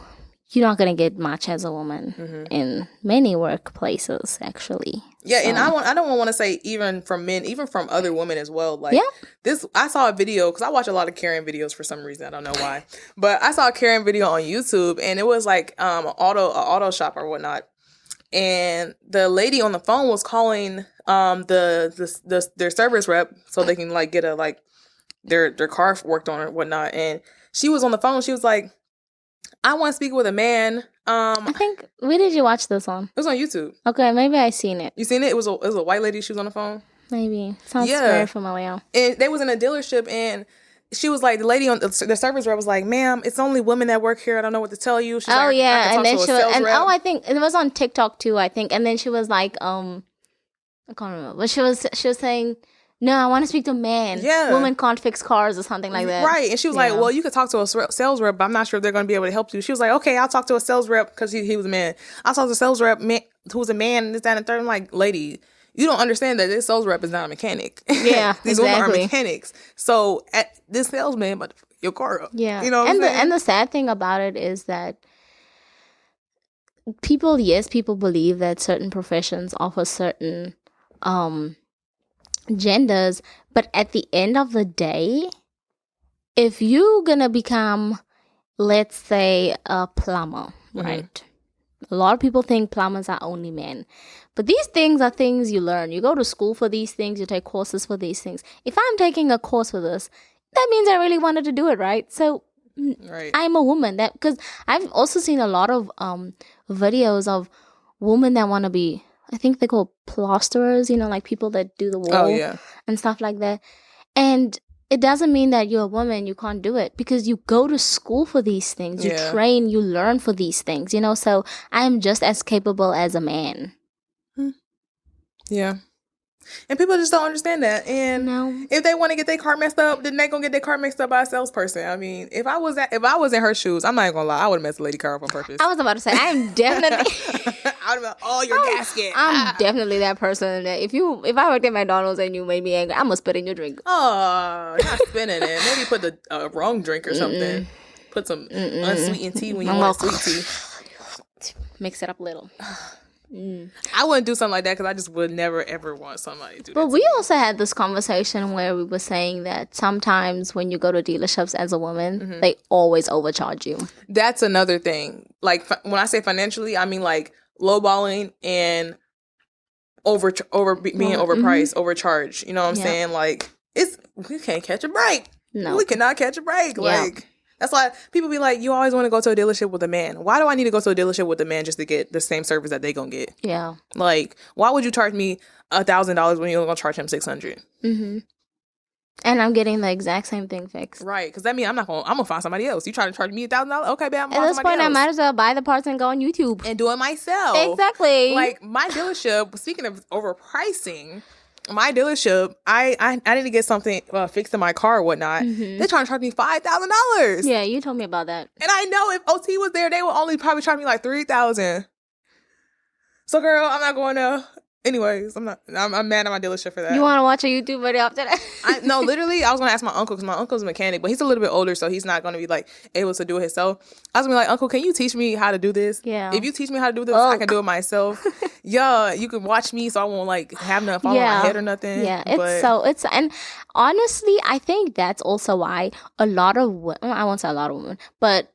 you're not going to get much as a woman in many workplaces, actually. Yeah, so. And I don't want to say even from men, even from other women as well. Like this, I saw a video because I watch a lot of Karen videos for some reason. I don't know why, but I saw a Karen video on YouTube, and it was like an auto shop or whatnot. And the lady on the phone was calling their service rep so they can like get a like their car worked on or whatnot. And she was on the phone. She was like, "I want to speak with a man." I think where did you watch this on? It was on YouTube. Okay, maybe I seen it. You seen it? It was a white lady. She was on the phone. Maybe sounds very familiar. And they was in a dealership and. She was like, the lady on the service rep was like, "Ma'am, it's only women that work here. I don't know what to tell you." She's like, yeah, and then she was, and I think it was on TikTok too. I think, and then she was like, I can't remember, but she was saying, "No, I want to speak to a man. Yeah, women can't fix cars or something like that." Right, and she was like, "Well, you could talk to a sales rep, but I'm not sure if they're going to be able to help you." She was like, "Okay, I'll talk to a sales rep because he was a man. I'll talk to a sales rep who's a man. This, that, and the third." I'm like, "Lady, you don't understand that this sales rep is not a mechanic. Yeah, these women are mechanics. So this salesman, but your car up. Yeah, you know. And the sad thing about it is that people believe that certain professions offer certain genders, but at the end of the day, if you're gonna become, let's say, a plumber, right? A lot of people think plumbers are only men. But these things are things you learn. You go to school for these things. You take courses for these things. If I'm taking a course for this, that means I really wanted to do it, right? So I'm a woman. Because I've also seen a lot of videos of women that want to be, I think they're called plasterers, you know, like people that do the wall and stuff like that. And it doesn't mean that you're a woman, you can't do it, because you go to school for these things. You train, you learn for these things, you know. So I'm just as capable as a man. Yeah. And people just don't understand that. And if they want to get their car messed up, then they gonna get their car messed up by a salesperson. I mean, if I was in her shoes, I'm not even gonna lie, I would have messed the lady car up on purpose. I was about to say, I'm definitely I would have been, your gasket. I'm definitely that person that if I worked at McDonald's and you made me angry, I'm gonna spit in your drink. Oh, not spinning it. Maybe put the wrong drink or something. Put some unsweetened tea when you want sweet tea. Mix it up a little. I wouldn't do something like that because I just would never ever want somebody to do that. But we also had this conversation where we were saying that sometimes when you go to dealerships as a woman, they always overcharge you. That's another thing. Like when I say financially, I mean like lowballing and being overpriced, overcharged. You know what I'm saying? Like we can't catch a break. No, we cannot catch a break. Like. That's why people be like, you always want to go to a dealership with a man. Why do I need to go to a dealership with a man just to get the same service that they gonna get? Yeah. Like, why would you charge me $1,000 when you're gonna charge him $600? Mm-hmm. And I'm getting the exact same thing fixed. Right, because that means I'm gonna find somebody else. You trying to charge me $1,000? Okay, babe, I'm at this point, I might as well buy the parts and go on YouTube and do it myself. Exactly. Like my dealership. Speaking of overpricing. My dealership, I need to get something fixed in my car or whatnot. They're trying to charge me $5,000. Yeah, you told me about that. And I know if OT was there, they would only probably charge me like $3,000. So, girl, I'm not going to Anyways, I'm mad at my dealership for that. You want to watch a YouTube video after that? No, literally, I was gonna ask my uncle because my uncle's a mechanic, but he's a little bit older, so he's not gonna be like able to do it himself. I was gonna be like, Uncle, can you teach me how to do this? Yeah. If you teach me how to do this, I can do it myself. Yeah, you can watch me, so I won't like have nothing fall on my head or nothing. Yeah, and honestly, I think that's also why a lot of women, I won't say a lot of women, but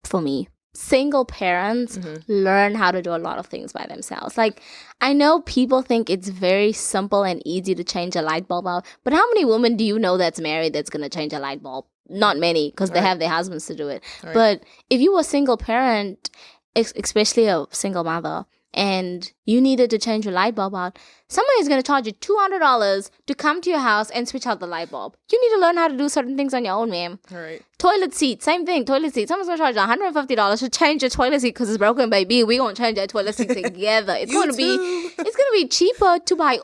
for me, single parents learn how to do a lot of things by themselves. Like, I know people think it's very simple and easy to change a light bulb out, but how many women do you know that's married that's going to change a light bulb? Not many, because they have their husbands to do it. Right. But if you were a single parent, especially a single mother, and you needed to change your light bulb out, somebody is going to charge you $200 to come to your house and switch out the light bulb. You need to learn how to do certain things on your own, ma'am. Right. Toilet seat, same thing. Toilet seat. Someone's going to charge you $150 to change your toilet seat because it's broken, baby. We're going to change that toilet seat together. It's going to be cheaper to buy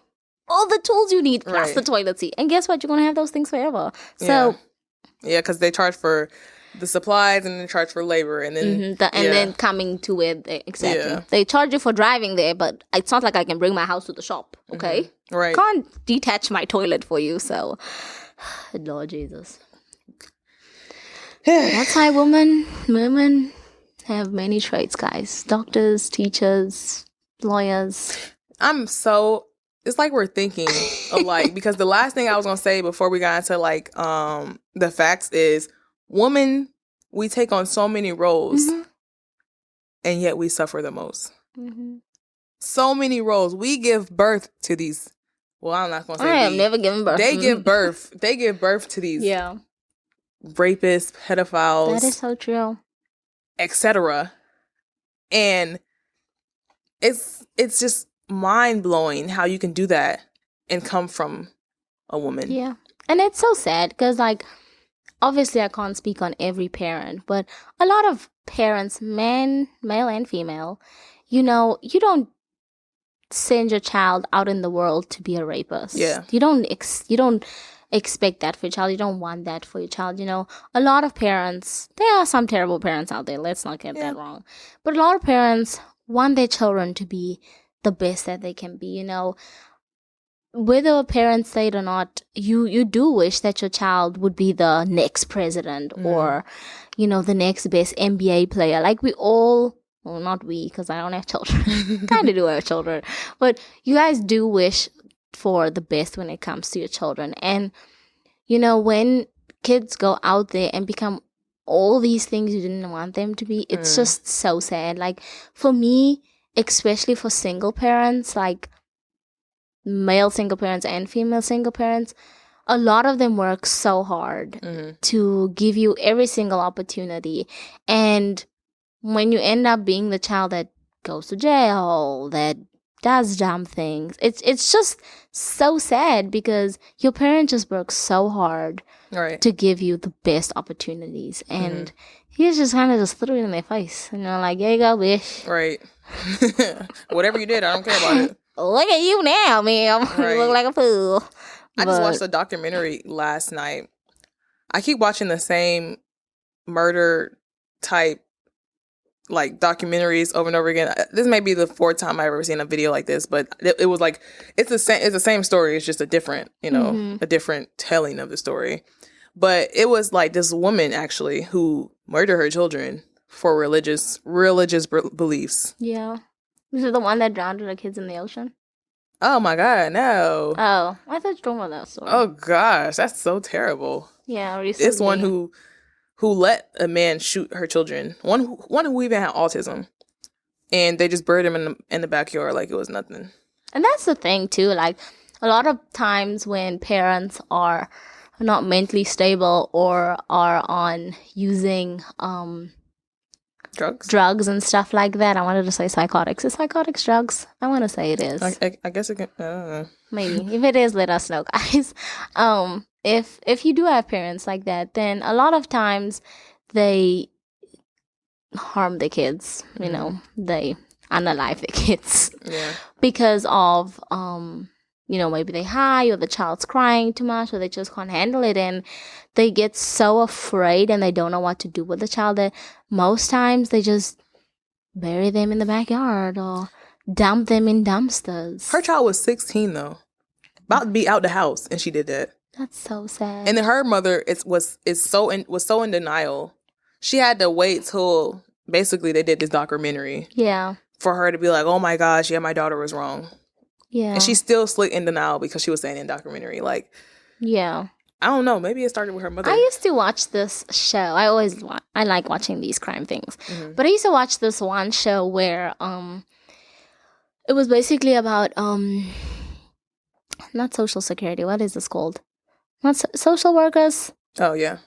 all the tools you need plus the toilet seat. And guess what? You're going to have those things forever. So, yeah, because they charge for the supplies and then charge for labor and then then coming to it they charge you for driving there, but it's not like I can bring my house to the shop. Okay, right? Can't detach my toilet for you. So Lord Jesus. That's why women have many traits, guys. Doctors, teachers, lawyers. It's like we're thinking alike because the last thing I was gonna say before we got into like the facts is women, we take on so many roles and yet we suffer the most. So many roles. We give birth to these. Well, I'm not gonna say I am never giving birth. They give birth. They give birth to these rapists, pedophiles. That is so true. Etc. And it's just mind blowing how you can do that and come from a woman. Yeah. And it's so sad because like obviously I can't speak on every parent, but a lot of parents, male and female, you don't send your child out in the world to be a rapist. Yeah. You don't expect that for your child. You don't want that for your child. A lot of parents, there are some terrible parents out there. Let's not get that wrong. But a lot of parents want their children to be the best that they can be, Whether a parent say it or not, you do wish that your child would be the next president or, the next best NBA player. Like we all, well, not we, because I don't have children. Kind of do have children. But you guys do wish for the best when it comes to your children. And, when kids go out there and become all these things you didn't want them to be, it's just so sad. Like for me, especially for single parents, like male single parents and female single parents, a lot of them work so hard to give you every single opportunity. And when you end up being the child that goes to jail, that does dumb things, it's just so sad because your parents just work so hard to give you the best opportunities. And he just kind of just threw it in their face. Like, there you go, bitch. Right. Whatever you did, I don't care about it. Look at you now, ma'am. You look like a fool. I just watched a documentary last night. I keep watching the same murder type like documentaries over and over again. This may be the fourth time I've ever seen a video like this, but it was like it's the same story. It's just a different, a different telling of the story. But it was like this woman actually who murdered her children for religious beliefs. Yeah. Is it the one that drowned the kids in the ocean? Oh my God, no. Oh, I thought you were talking about that story. Oh gosh, that's so terrible. Yeah, recently. It's one who let a man shoot her children. One who even had autism, and they just buried him in the backyard like it was nothing. And that's the thing too. Like a lot of times when parents are not mentally stable or are on using drugs and stuff like that. I wanted to say psychotics. Is psychotics drugs? I want to say it is. I guess it can. I don't know. Maybe. If it is, let us know, guys. If you do have parents like that, then a lot of times they harm the kids. They unalive the kids. Yeah. Because of maybe they high or the child's crying too much or they just can't handle it and they get so afraid and they don't know what to do with the child that most times they just bury them in the backyard or dump them in dumpsters. Her child was 16 though, about to be out the house, and she did that. That's so sad. And then her mother was so in denial. She had to wait till basically they did this documentary. Yeah. For her to be like, oh my gosh, yeah, my daughter was wrong. Yeah. And she still slick in denial because she was saying in documentary, like, yeah. I don't know. Maybe it started with her mother. I used to watch this show. I like watching these crime things. Mm-hmm. But I used to watch this one show where it was basically about not Social Security. What is this called? Not social workers. Oh yeah.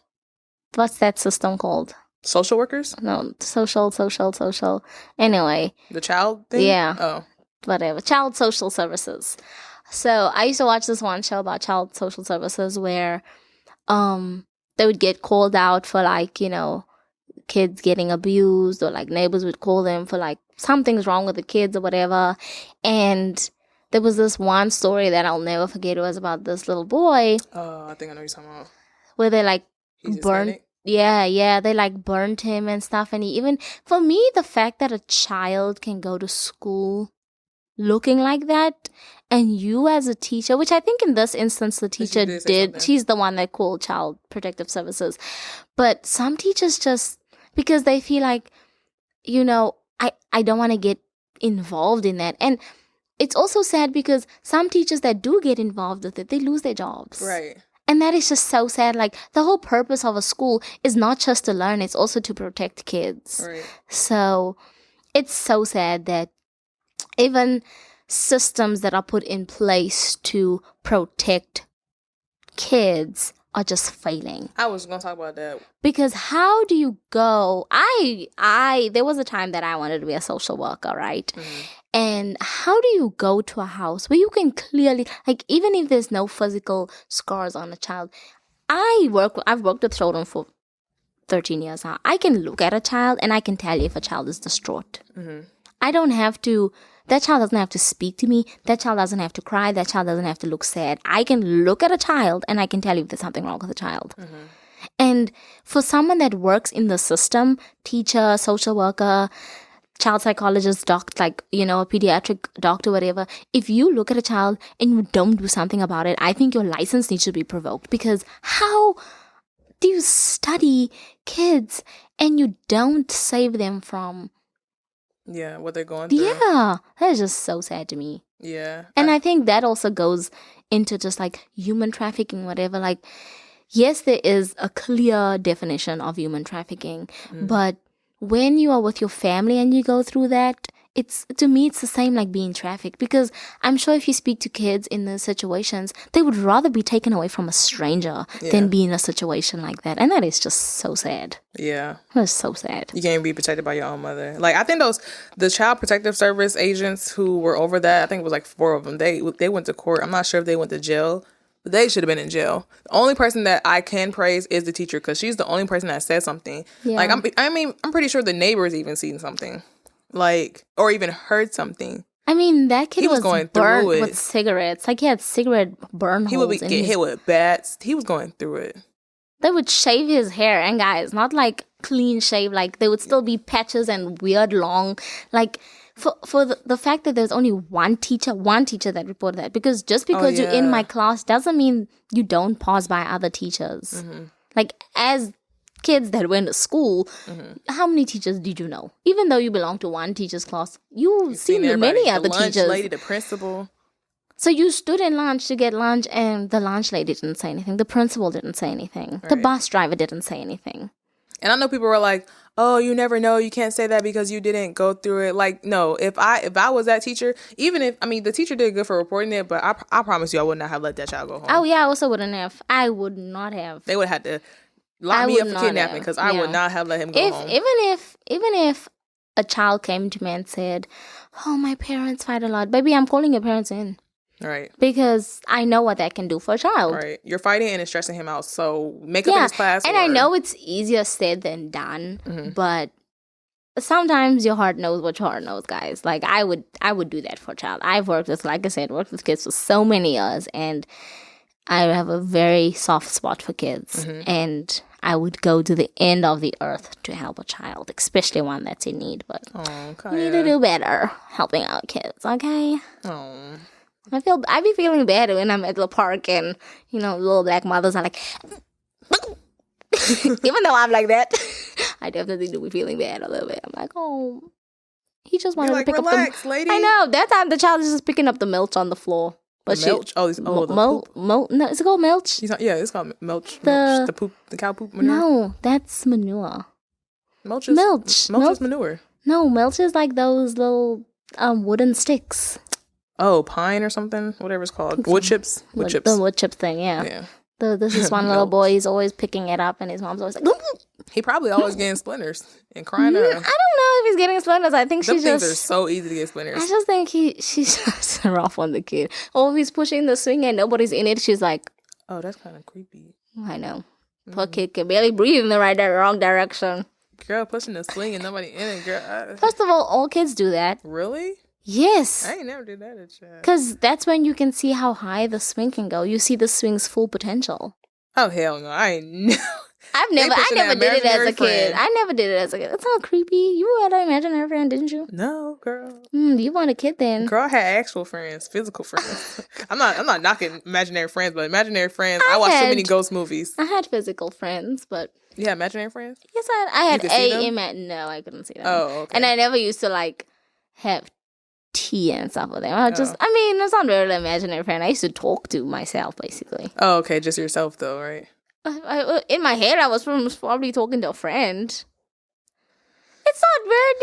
What's that system called? Social workers? No, social. Anyway. The child thing? Yeah. Oh. Whatever. Child social services. So I used to watch this one show about child social services where they would get called out for like, you know, kids getting abused, or like neighbors would call them for like something's wrong with the kids or whatever. And there was this one story that I'll never forget. It was about this little boy. Oh, I think I know what you're talking about. Where they like burned. Yeah, they like burnt him and stuff. And for me, the fact that a child can go to school looking like that, and you as a teacher, which I think in this instance the teacher did, she's the one that called Child Protective Services. But some teachers just, because they feel like, you know, I don't want to get involved in that. And it's also sad because some teachers that do get involved with it, they lose their jobs. Right. And that is just so sad. Like, the whole purpose of a school is not just to learn, it's also to protect kids. Right. So it's so sad that even systems that are put in place to protect kids are just failing. I was going to talk about that. Because how do you go? There was a time that I wanted to be a social worker, right? Mm-hmm. And how do you go to a house where you can clearly, like, even if there's no physical scars on a child, I've worked with children for 13 years now. I can look at a child and I can tell you if a child is distraught. Mm-hmm. That child doesn't have to speak to me. That child doesn't have to cry. That child doesn't have to look sad. I can look at a child and I can tell you if there's something wrong with the child. Mm-hmm. And for someone that works in the system, teacher, social worker, child psychologist, a pediatric doctor, whatever, if you look at a child and you don't do something about it, I think your license needs to be revoked. Because how do you study kids and you don't save them from what they're going through? Yeah, that is just so sad to me. Yeah. And I think that also goes into just like human trafficking, whatever. Like, yes, there is a clear definition of human trafficking, but when you are with your family and you go through that, to me, it's the same like being trafficked, because I'm sure if you speak to kids in those situations, they would rather be taken away from a stranger than be in a situation like that. And that is just so sad. Yeah. That's so sad. You can't be protected by your own mother. Like, I think the Child Protective Service agents who were over that, I think it was like 4 of them, they went to court. I'm not sure if they went to jail, but they should have been in jail. The only person that I can praise is the teacher, because she's the only person that said something. Yeah. Like, I'm pretty sure the neighbors even seen something. Like, or even heard something. I mean, that kid was going burnt through it with cigarettes. Like, he had cigarette burn He holes. He would get hit with bats. He was going through it. They would shave his hair, and guys, not like clean shave. Like, there would still be patches and weird long. Like, for the fact that there's only one teacher that reported that. Because just because you're in my class doesn't mean you don't pass by other teachers. Mm-hmm. Like, as kids that went to school, how many teachers did you know? Even though you belong to one teacher's class, you've seen many other teachers. The lunch lady, the principal. So you stood in lunch to get lunch, and the lunch lady didn't say anything. The principal didn't say anything. Right. The bus driver didn't say anything. And I know people were like, "Oh, you never know. You can't say that because you didn't go through it." Like, no. If I was that teacher, the teacher did good for reporting it, but I promise you, I would not have let that child go home. Oh yeah, I also wouldn't have. I would not have. They would have had to lock me up for kidnapping, because I would not have let him go home. Even if a child came to me and said, "Oh, my parents fight a lot," baby, I'm calling your parents in. Right. Because I know what that can do for a child. Right. You're fighting and it's stressing him out. So make up in his class. And I know it's easier said than done, but sometimes your heart knows what your heart knows, guys. Like, I would do that for a child. I've worked with kids for so many years, and I have a very soft spot for kids, and I would go to the end of the earth to help a child, especially one that's in need. But we need to do better helping out kids, okay? Oh. I be feeling bad when I'm at the park and, little black mothers are like, even though I'm like that, I definitely do be feeling bad a little bit. I'm like, oh, he just wanted to pick up the... lady. I know, that time the child is just picking up the milk on the floor. But the milk? The poop? No, is it called milk? It's called milk. The poop, the cow poop manure? No, that's manure. Mulch is manure. No, mulch is like those little wooden sticks. Oh, pine or something? Whatever it's called. Wood chips? Wood chips. The wood chip thing, yeah. This is one little boy, he's always picking it up and his mom's always like... He probably always getting splinters and crying out. I don't know if he's getting splinters. I think things are so easy to get splinters. I just think she's just rough on the kid. Or if he's pushing the swing and nobody's in it, she's like... Oh, that's kind of creepy. I know. Poor kid can barely breathe in the wrong direction. Girl, pushing the swing and nobody in it, girl. First of all kids do that. Really? Yes. I ain't never did that at child. Because that's when you can see how high the swing can go. You see the swing's full potential. Oh, hell no. I never did it as a kid. I never did it as a kid. That's not creepy. You had an imaginary friend, didn't you? No, girl. You want a kid then? Girl, I had actual friends, physical friends. I'm not knocking imaginary friends, but imaginary friends. I watched too many ghost movies. I had physical friends, but you had imaginary friends? Yes, I had no, I couldn't see them. Oh, okay. And I never used to have tea and stuff with them. It's not really an imaginary friend. I used to talk to myself, basically. Oh, okay. Just yourself, though, right? In my head, I was probably talking to a friend. It's not weird,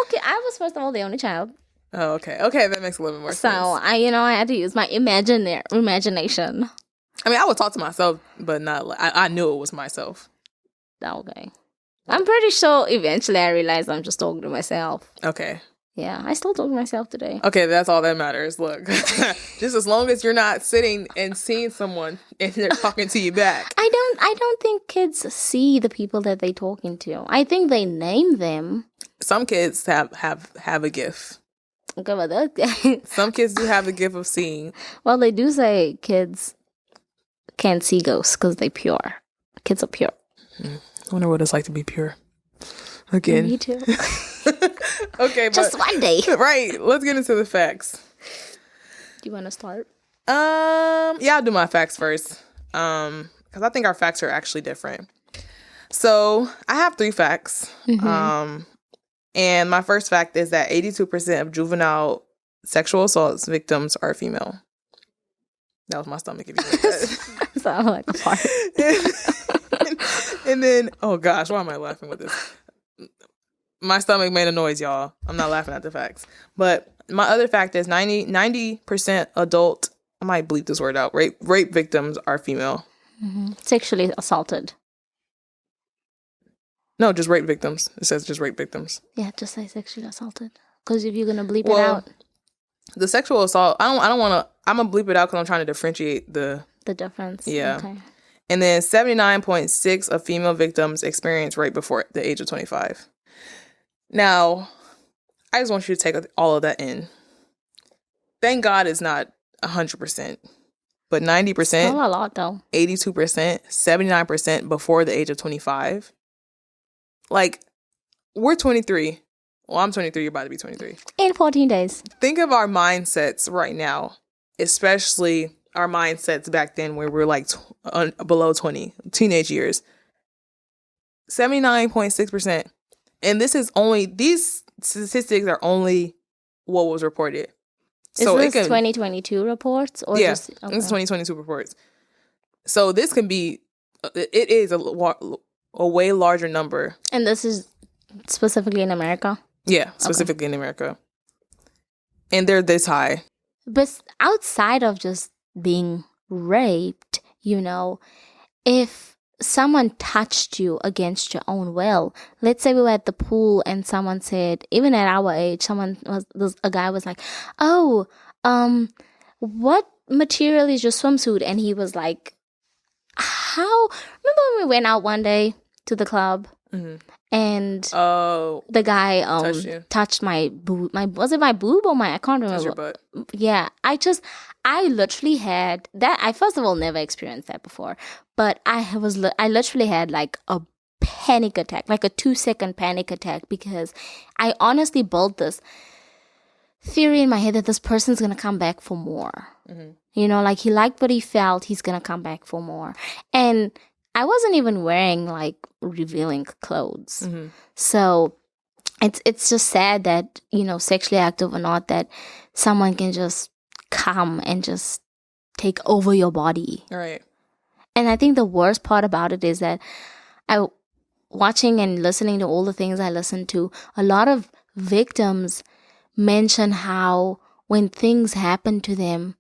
okay. I was, first of all, the only child. Oh, okay. Okay, that makes a little bit more sense. So, I had to use my imagination. I mean, I would talk to myself, but not I knew it was myself. Okay. I'm pretty sure eventually I realized I'm just talking to myself. Okay. Yeah, I still talk to myself today. Okay, that's all that matters. Look, just as long as you're not sitting and seeing someone and they're talking to you back. I don't think kids see the people that they're talking to. I think they name them. Some kids have a gift. Okay, but that some kids do have the gift of seeing. Well, they do say kids can't see ghosts because they're pure. Kids are pure. I wonder what it's like to be pure. Again. Me too. Okay, just one day. Right. Let's get into the facts. Do you want to start? Yeah, I'll do my facts first. Because I think our facts are actually different. So I have 3 facts. And my first fact is that 82% of juvenile sexual assault victims are female. That was my stomach. If you like that. Sound like a fart. And then, oh gosh, why am I laughing with this? My stomach made a noise, y'all. I'm not laughing at the facts. But my other fact is 90% adult, I might bleep this word out, rape victims are female. Sexually assaulted. No, just rape victims. It says just rape victims. Yeah, just say sexually assaulted. Because if you're going to bleep it out. The sexual assault, I don't want to, I'm going to bleep it out because I'm trying to differentiate the difference. Yeah. Okay. And then 79.6% of female victims experience rape before the age of 25. Now, I just want you to take all of that in. Thank God it's not 100%, but 90%. Still a lot, though. 82%, 79% before the age of 25. Like, we're 23. Well, I'm 23. You're about to be 23. In 14 days. Think of our mindsets right now, especially our mindsets back then where we're like below 20, teenage years. 79.6%. And these statistics are only what was reported. So is this 2022 reports? Or yeah, this is 2022 reports. So this can be, it is a way larger number. And this is specifically in America? Yeah, specifically in America. And they're this high. But outside of just being raped, if someone touched you against your own will, let's say we were at the pool and someone said, even at our age, a guy was like, oh, what material is your swimsuit? And he was like, remember when we went out one day to the club and Oh, the guy touched you. touched my boob. Was it my boob or my? I can't Touched remember. your butt. Yeah, I literally had that. I first of all never experienced that before, but I literally had like a panic attack, like a 2-second panic attack, because I honestly built this theory in my head that this person's gonna come back for more. Mhm. You know, like he liked what he felt, he's gonna come back for more. And I wasn't even wearing like revealing clothes. Mhm. So it's just sad that, you know, sexually active or not, that someone can just come and just take over your body. Right. And I think the worst part about it is that I watching and listening to all the things I listen to, a lot of victims mention how when things happen to them,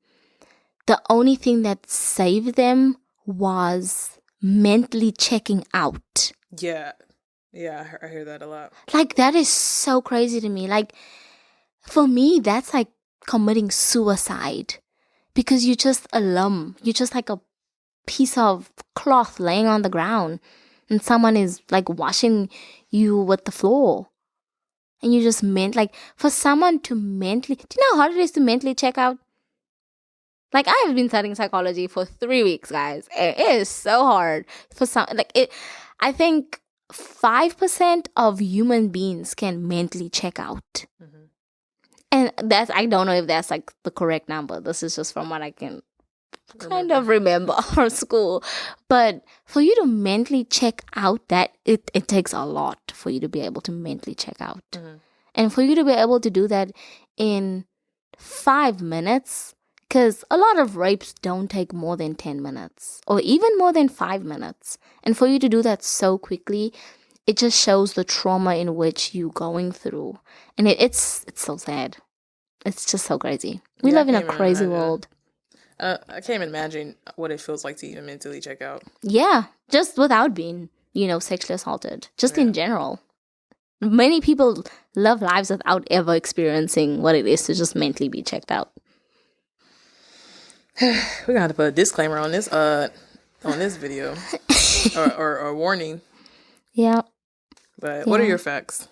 the only thing that saved them was mentally checking out. Yeah. Yeah, I hear that a lot. Like, that is so crazy to me. Like, for me, that's like committing suicide, because you're just a lump. You're just like a piece of cloth laying on the ground, and someone is like washing you with the floor. And you just like, for someone to mentally, do you know how hard it is to mentally check out? Like, I have been studying psychology for 3 weeks, guys. It is so hard for some, like, I think 5% of human beings can mentally check out. Mhm. And I don't know if that's like the correct number. This is just from what I can kind of remember from school. But for you to mentally check out, that it takes a lot for you to be able to mentally check out. Mhm. And for you to be able to do that in 5 minutes, because a lot of rapes don't take more than 10 minutes or even more than 5 minutes. And for you to do that so quickly, it just shows the trauma in which you're going through. And it's so sad. It's just so crazy. We live in a crazy world. I can't even imagine what it feels like to even mentally check out. Yeah, just without being, you know, sexually assaulted. Just in general. Many people live lives without ever experiencing what it is to just mentally be checked out. We're gonna have to put a disclaimer on this video or warning. Yeah. But what are your facts?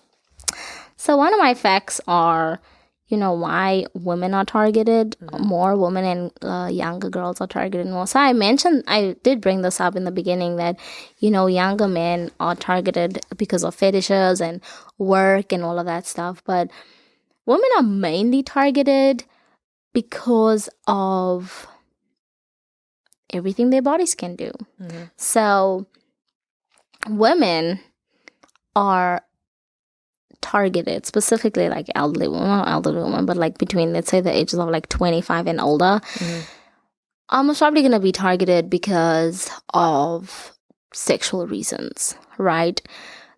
So one of my facts are, you know, why women are targeted more. Women and younger girls are targeted more. So I did bring this up in the beginning that, you know, younger men are targeted because of fetishes and work and all of that stuff. But women are mainly targeted because of everything their bodies can do. Mm-hmm. So women are targeted, specifically like elderly women, not elderly women, but like between, let's say, the ages of like 25 and older, most probably going to be targeted because of sexual reasons, right?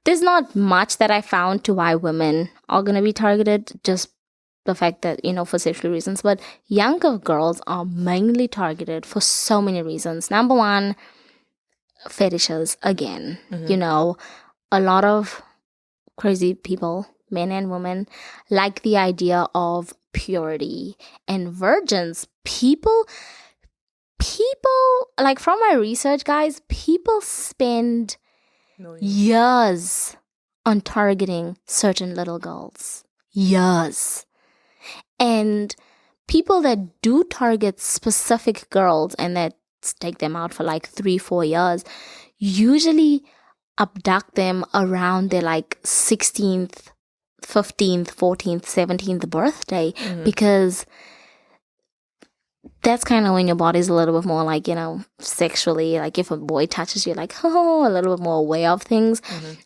There's not much that I found to why women are going to be targeted, just the fact that, you know, for sexual reasons. But younger girls are mainly targeted for so many reasons. Number one, fetishes, again. You know, a lot of crazy people, men and women, like the idea of purity and virgins. People, like, from my research, guys, people spend years on targeting certain little girls. Years. And people that do target specific girls and that take them out for like 3-4 years usually abduct them around their like 16th, 15th, 14th, 17th birthday, because that's kind of when your body's a little bit more like, you know, sexually, like if a boy touches you, like, oh, a little bit more aware of things.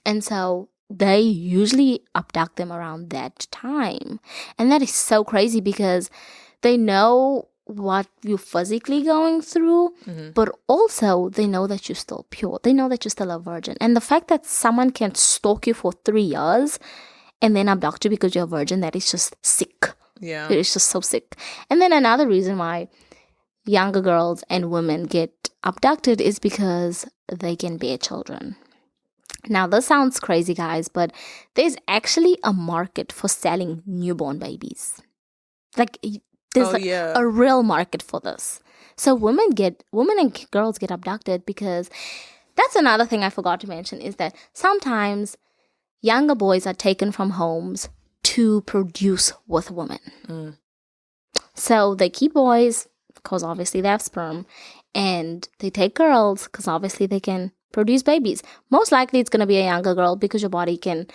And so they usually abduct them around that time. And that is so crazy because they know what you're physically going through, but also they know that you're still pure. They know that you're still a virgin. And the fact that someone can stalk you for 3 years and then abduct you because you're a virgin, that is just sick. Yeah. It is just so sick. And then another reason why younger girls and women get abducted is because they can bear children. Now, this sounds crazy, guys, but there's actually a market for selling newborn babies. Like, there's a real market for this. So women and girls get abducted because that's another thing I forgot to mention, is that sometimes younger boys are taken from homes to produce with women. So they keep boys because obviously they have sperm, and they take girls because obviously they can produce babies. Most likely it's going to be a younger girl because your body can,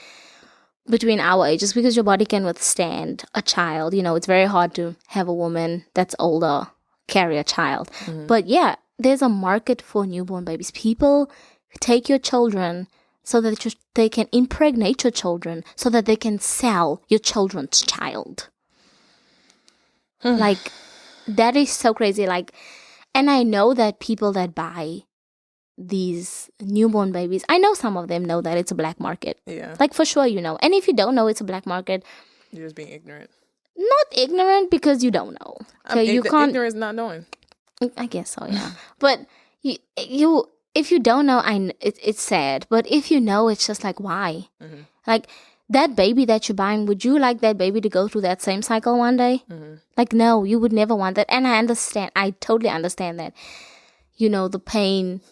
between our ages, because your body can withstand a child. You know, it's very hard to have a woman that's older carry a child. But yeah, there's a market for newborn babies. People take your children so that they can impregnate your children so that they can sell your children's child. Like, that is so crazy. Like, and I know that people that buy these newborn babies, I know some of them know that it's a black market. Yeah. Like, for sure, you know. And if you don't know it's a black market, You're just being ignorant. not ignorant because you don't know. Okay, you can't. Ignorance not knowing. I guess so, yeah. But you if you don't know, it's sad. But if you know, it's just like, why? Like, that baby that you're buying, would you like that baby to go through that same cycle one day? Like, no, you would never want that. And I totally understand that, you know, the pain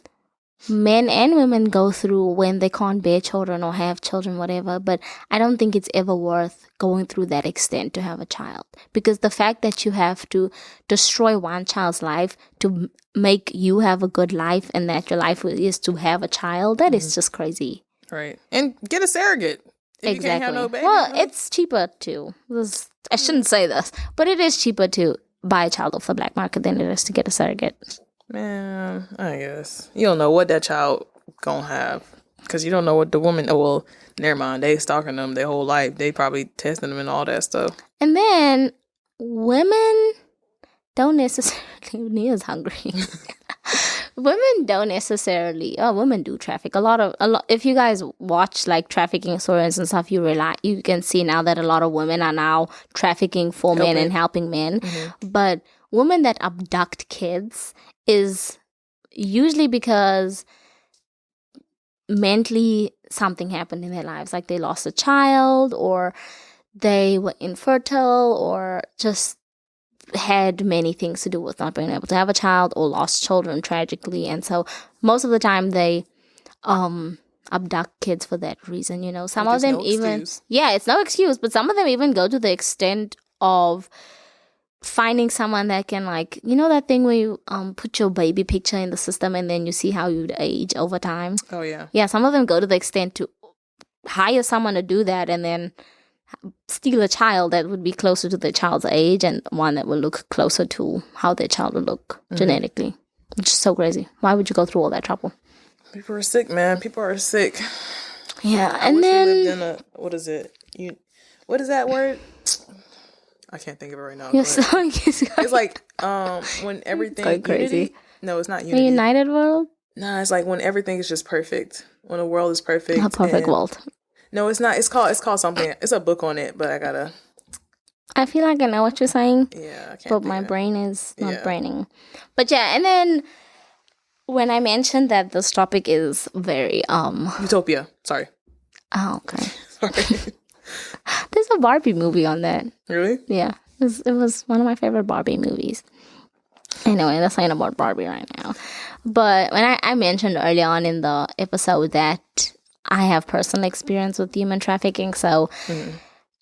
men and women go through when they can't bear children or have children, whatever. But I don't think it's ever worth going through that extent to have a child. Because the fact that you have to destroy one child's life to make you have a good life, and that your life is to have a child, that is just crazy. Right. And get a surrogate. If you can't have no baby. Well, it's cheaper too. I shouldn't say this, but it is cheaper to buy a child off the black market than it is to get a surrogate. Man, I guess. You don't know what that child gonna have. Because you don't know what the woman... Oh, well, never mind. They stalking them their whole life. They probably testing them and all that stuff. And then, women don't necessarily... Nia's hungry. Women don't necessarily... Oh, women do traffic. A lot. If you guys watch, like, trafficking stories and stuff, you can see now that a lot of women are now trafficking for men and helping men. But women that abduct kids is usually because mentally something happened in their lives. Like, they lost a child, or they were infertile, or just had many things to do with not being able to have a child, or lost children tragically. And so most of the time they abduct kids for that reason, you know. Some of them even... Yeah, it's no excuse, but some of them even go to the extent of finding someone that can, like, you know, that thing where you put your baby picture in the system and then you see how you'd age over time. Oh, yeah. Yeah, some of them go to the extent to hire someone to do that and then steal a child that would be closer to the child's age and one that will look closer to how their child would look genetically. Which is so crazy. Why would you go through all that trouble? People are sick, man. People are sick. Yeah, I wish we lived in a... What is it? What is that word? I can't think of it right now. It's like when everything... Going crazy. Unity? No, it's not unity. A united world? No, it's like when everything is just perfect. When the world is perfect. A perfect world. No, it's not. It's called something. It's a book on it, but I gotta... I feel like I know what you're saying. Yeah, I can't. But my brain is not braining. But yeah, and then when I mentioned that this topic is very... Utopia. Sorry. Oh, okay. Sorry. There's a Barbie movie on that. Really? Yeah. It was one of my favorite Barbie movies. Anyway, let's not about Barbie right now. But when I mentioned early on in the episode that I have personal experience with human trafficking. So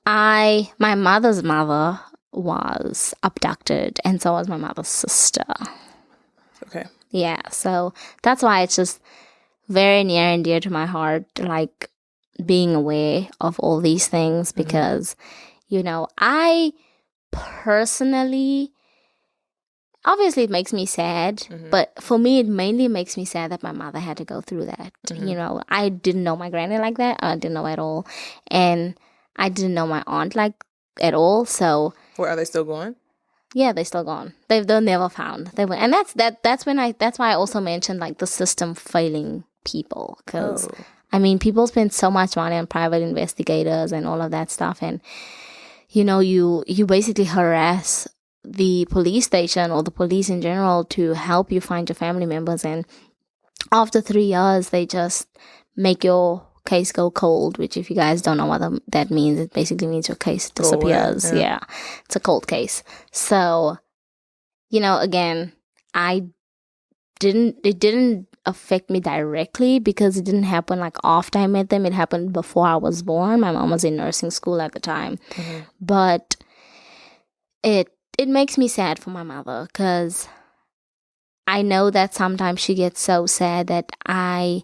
my mother's mother was abducted, and so was my mother's sister. Okay. Yeah. So that's why it's just very near and dear to my heart, like, being aware of all these things, because, you know, I personally, obviously it makes me sad, but for me it mainly makes me sad that my mother had to go through that. You know, I didn't know my granny like that. I didn't know at all. And I didn't know my aunt like at all. So where are they still going? Yeah, they're still gone. They're never found. They were, and that's why I also mentioned, like, the system failing people, because I mean, people spend so much money on private investigators and all of that stuff, and, you know, you basically harass the police station or the police in general to help you find your family members, and after 3 years they just make your case go cold, which, if you guys don't know what that means, it basically means your case disappears. Yeah, it's a cold case. So, you know, again, it didn't affect me directly because it didn't happen like after I met them. It happened before I was born. My mom was in nursing school at the time. But it makes me sad for my mother because I know that sometimes she gets so sad that I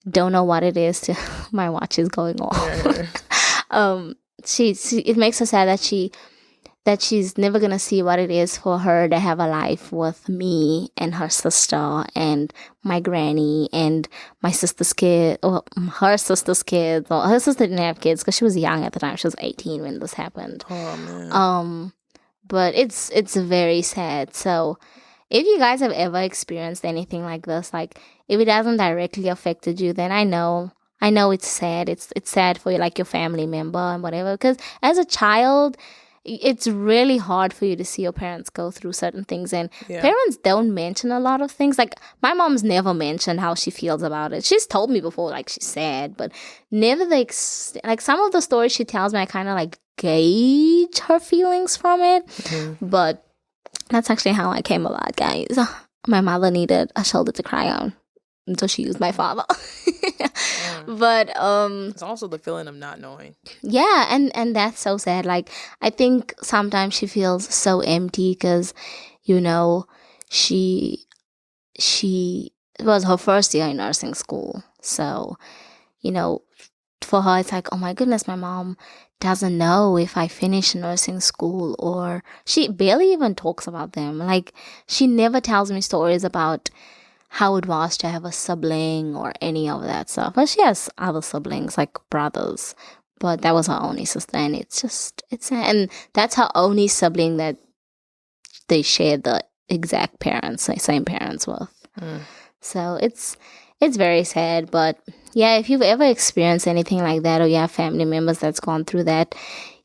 don't know what it is to my watch is going off. It makes her sad that she's never gonna see what it is for her to have a life with me and her sister and my granny and my sister's kid, or her sister's kids. Well, her sister didn't have kids because she was young at the time. She was 18 when this happened. Oh man. But it's very sad. So if you guys have ever experienced anything like this, like if it hasn't directly affected you, then I know it's sad. It's sad for you, like your family member and whatever. Because as a child, it's really hard for you to see your parents go through certain things, and parents don't mention a lot of things. Like my mom's never mentioned how she feels about it. She's told me before, like she's sad, but never like some of the stories she tells me, I kind of like gauge her feelings from it. But that's actually how I came about, guys. My mother needed a shoulder to cry on, and so she used my father. But it's also the feeling of not knowing. Yeah, and that's so sad. Like I think sometimes she feels so empty because, you know, she it was her first year in nursing school. So, you know, for her it's like, oh my goodness, my mom doesn't know if I finish nursing school, or she barely even talks about them. Like she never tells me stories about how it was to have a sibling or any of that stuff. But she has other siblings, like brothers. But that was her only sister, and it's and that's her only sibling that they share the exact parents, like same parents with. So it's very sad. But yeah, if you've ever experienced anything like that, or you have family members that's gone through that,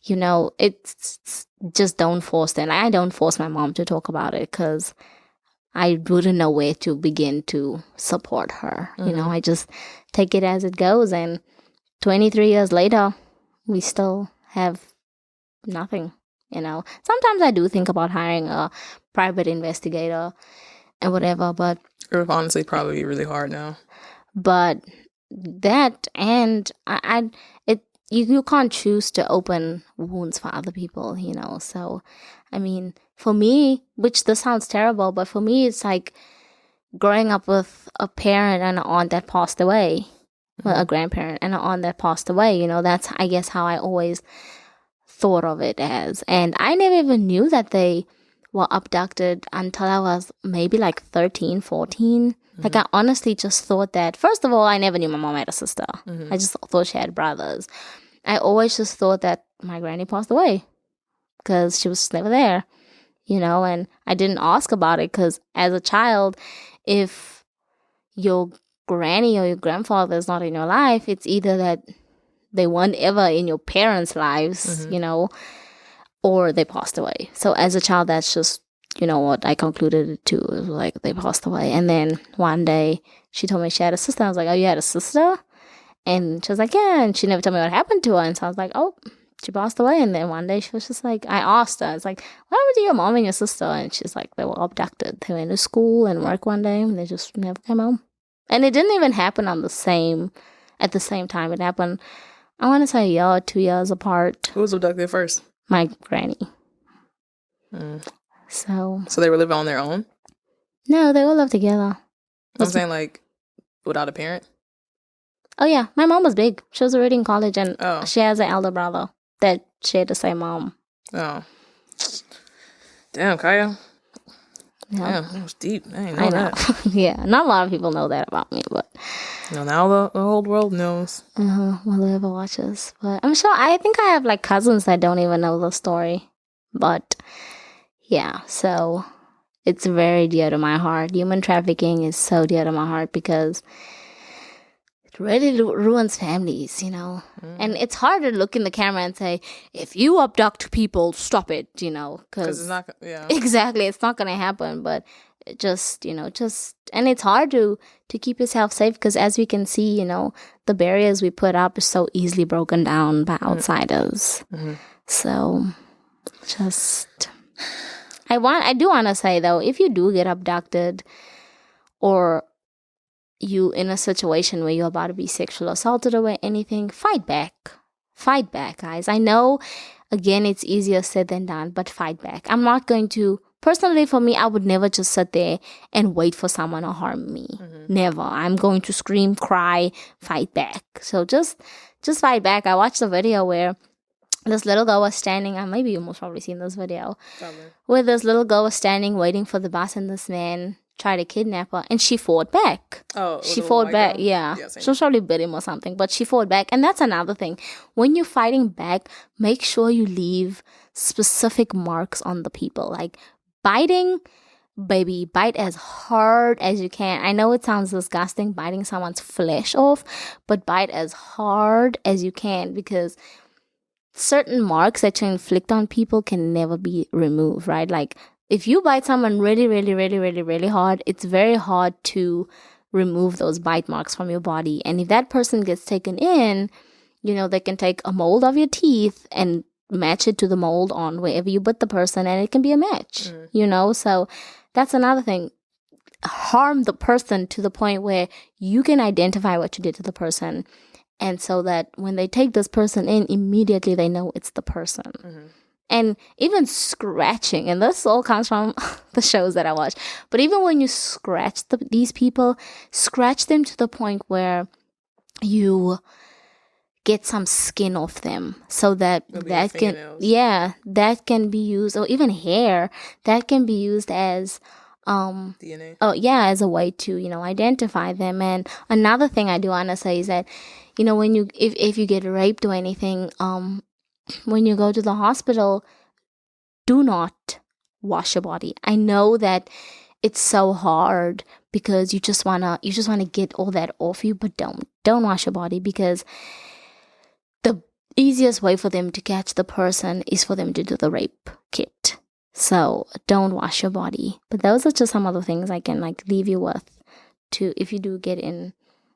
you know, it's just don't force them. I don't force my mom to talk about it because I wouldn't know where to begin to support her. You know, I just take it as it goes. And 23 years later, we still have nothing, you know. Sometimes I do think about hiring a private investigator and whatever, but it would honestly probably be really hard now. But that, and you can't choose to open wounds for other people, you know. So, I mean, for me, which this sounds terrible, but for me, it's like growing up with a parent and an aunt that passed away, well, a grandparent and an aunt that passed away, you know, that's, I guess, how I always thought of it as. And I never even knew that they were abducted until I was maybe like 13, 14. Like, I honestly just thought that, first of all, I never knew my mom had a sister. I just thought she had brothers. I always just thought that my granny passed away because she was never there, you know, and I didn't ask about it because as a child, if your granny or your grandfather is not in your life, it's either that they weren't ever in your parents' lives, you know, or they passed away. So as a child, that's just, you know, what I concluded it to. It was like they passed away. And then one day she told me she had a sister. I was like, oh, you had a sister? And she was like, yeah. And she never told me what happened to her. And so I was like, oh, she passed away. And then one day she was just like, I asked her, it's like, what happened to your mom and your sister? And she's like, they were abducted. They went to school and work one day and they just never came home. And it didn't even happen at the same time. It happened, I want to say, a year or 2 years apart. Who was abducted first? My granny. So they were living on their own? No, they all lived together. I'm saying, like, without a parent? Oh, yeah. My mom was big. She was already in college, and she has an elder brother that shared the same mom. Oh. Damn, Kaya. Yeah. Damn, that was deep. I didn't know that. Yeah, not a lot of people know that about me, but... No, now the whole world knows. Well, whoever watches. But I'm sure, I think I have, like, cousins that don't even know the story. But, yeah, so... It's very dear to my heart. Human trafficking is so dear to my heart because it really ruins families, you know. And it's hard to look in the camera and say, if you abduct people, stop it, you know. Because it's not, yeah. Exactly, it's not going to happen. But just, you know, and it's hard to keep yourself safe because as we can see, you know, the barriers we put up are so easily broken down by outsiders. So, just... I do want to say, though, if you do get abducted or you in a situation where you're about to be sexually assaulted or anything, fight back. Fight back, guys. I know, again, it's easier said than done, but fight back. I'm not going to, personally for me, I would never just sit there and wait for someone to harm me. Never. I'm going to scream, cry, fight back. So just fight back. I watched a video where this little girl was standing, maybe you most probably seen this video, where this little girl was standing waiting for the bus and this man tried to kidnap her and she fought back. She fought back, yeah. She was probably bit him or something, but she fought back. And that's another thing. When you're fighting back, make sure you leave specific marks on the people. Like biting, baby, bite as hard as you can. I know it sounds disgusting, biting someone's flesh off, but bite as hard as you can, because certain marks that you inflict on people can never be removed, right? Like if you bite someone really, really, really, really, really hard, it's very hard to remove those bite marks from your body. And if that person gets taken in, they can take a mold of your teeth and match it to the mold on wherever you bit the person, and it can be a match, So that's another thing. Harm the person to the point where you can identify what you did to the person. And so that when they take this person in, immediately they know it's the person. And even scratching, and this all comes from the shows that I watch, but even when you scratch these people, scratch them to the point where you get some skin off them, so that that can be used, or even hair, that can be used as DNA. As a way to identify them. And another thing I do want to say is that when you if you get raped or anything, when you go to the hospital, do not wash your body. I know that it's so hard because you just wanna get all that off you, but don't wash your body, because the easiest way for them to catch the person is for them to do the rape kit. So don't wash your body. But those are just some of the things I can leave you with, to if you do get in.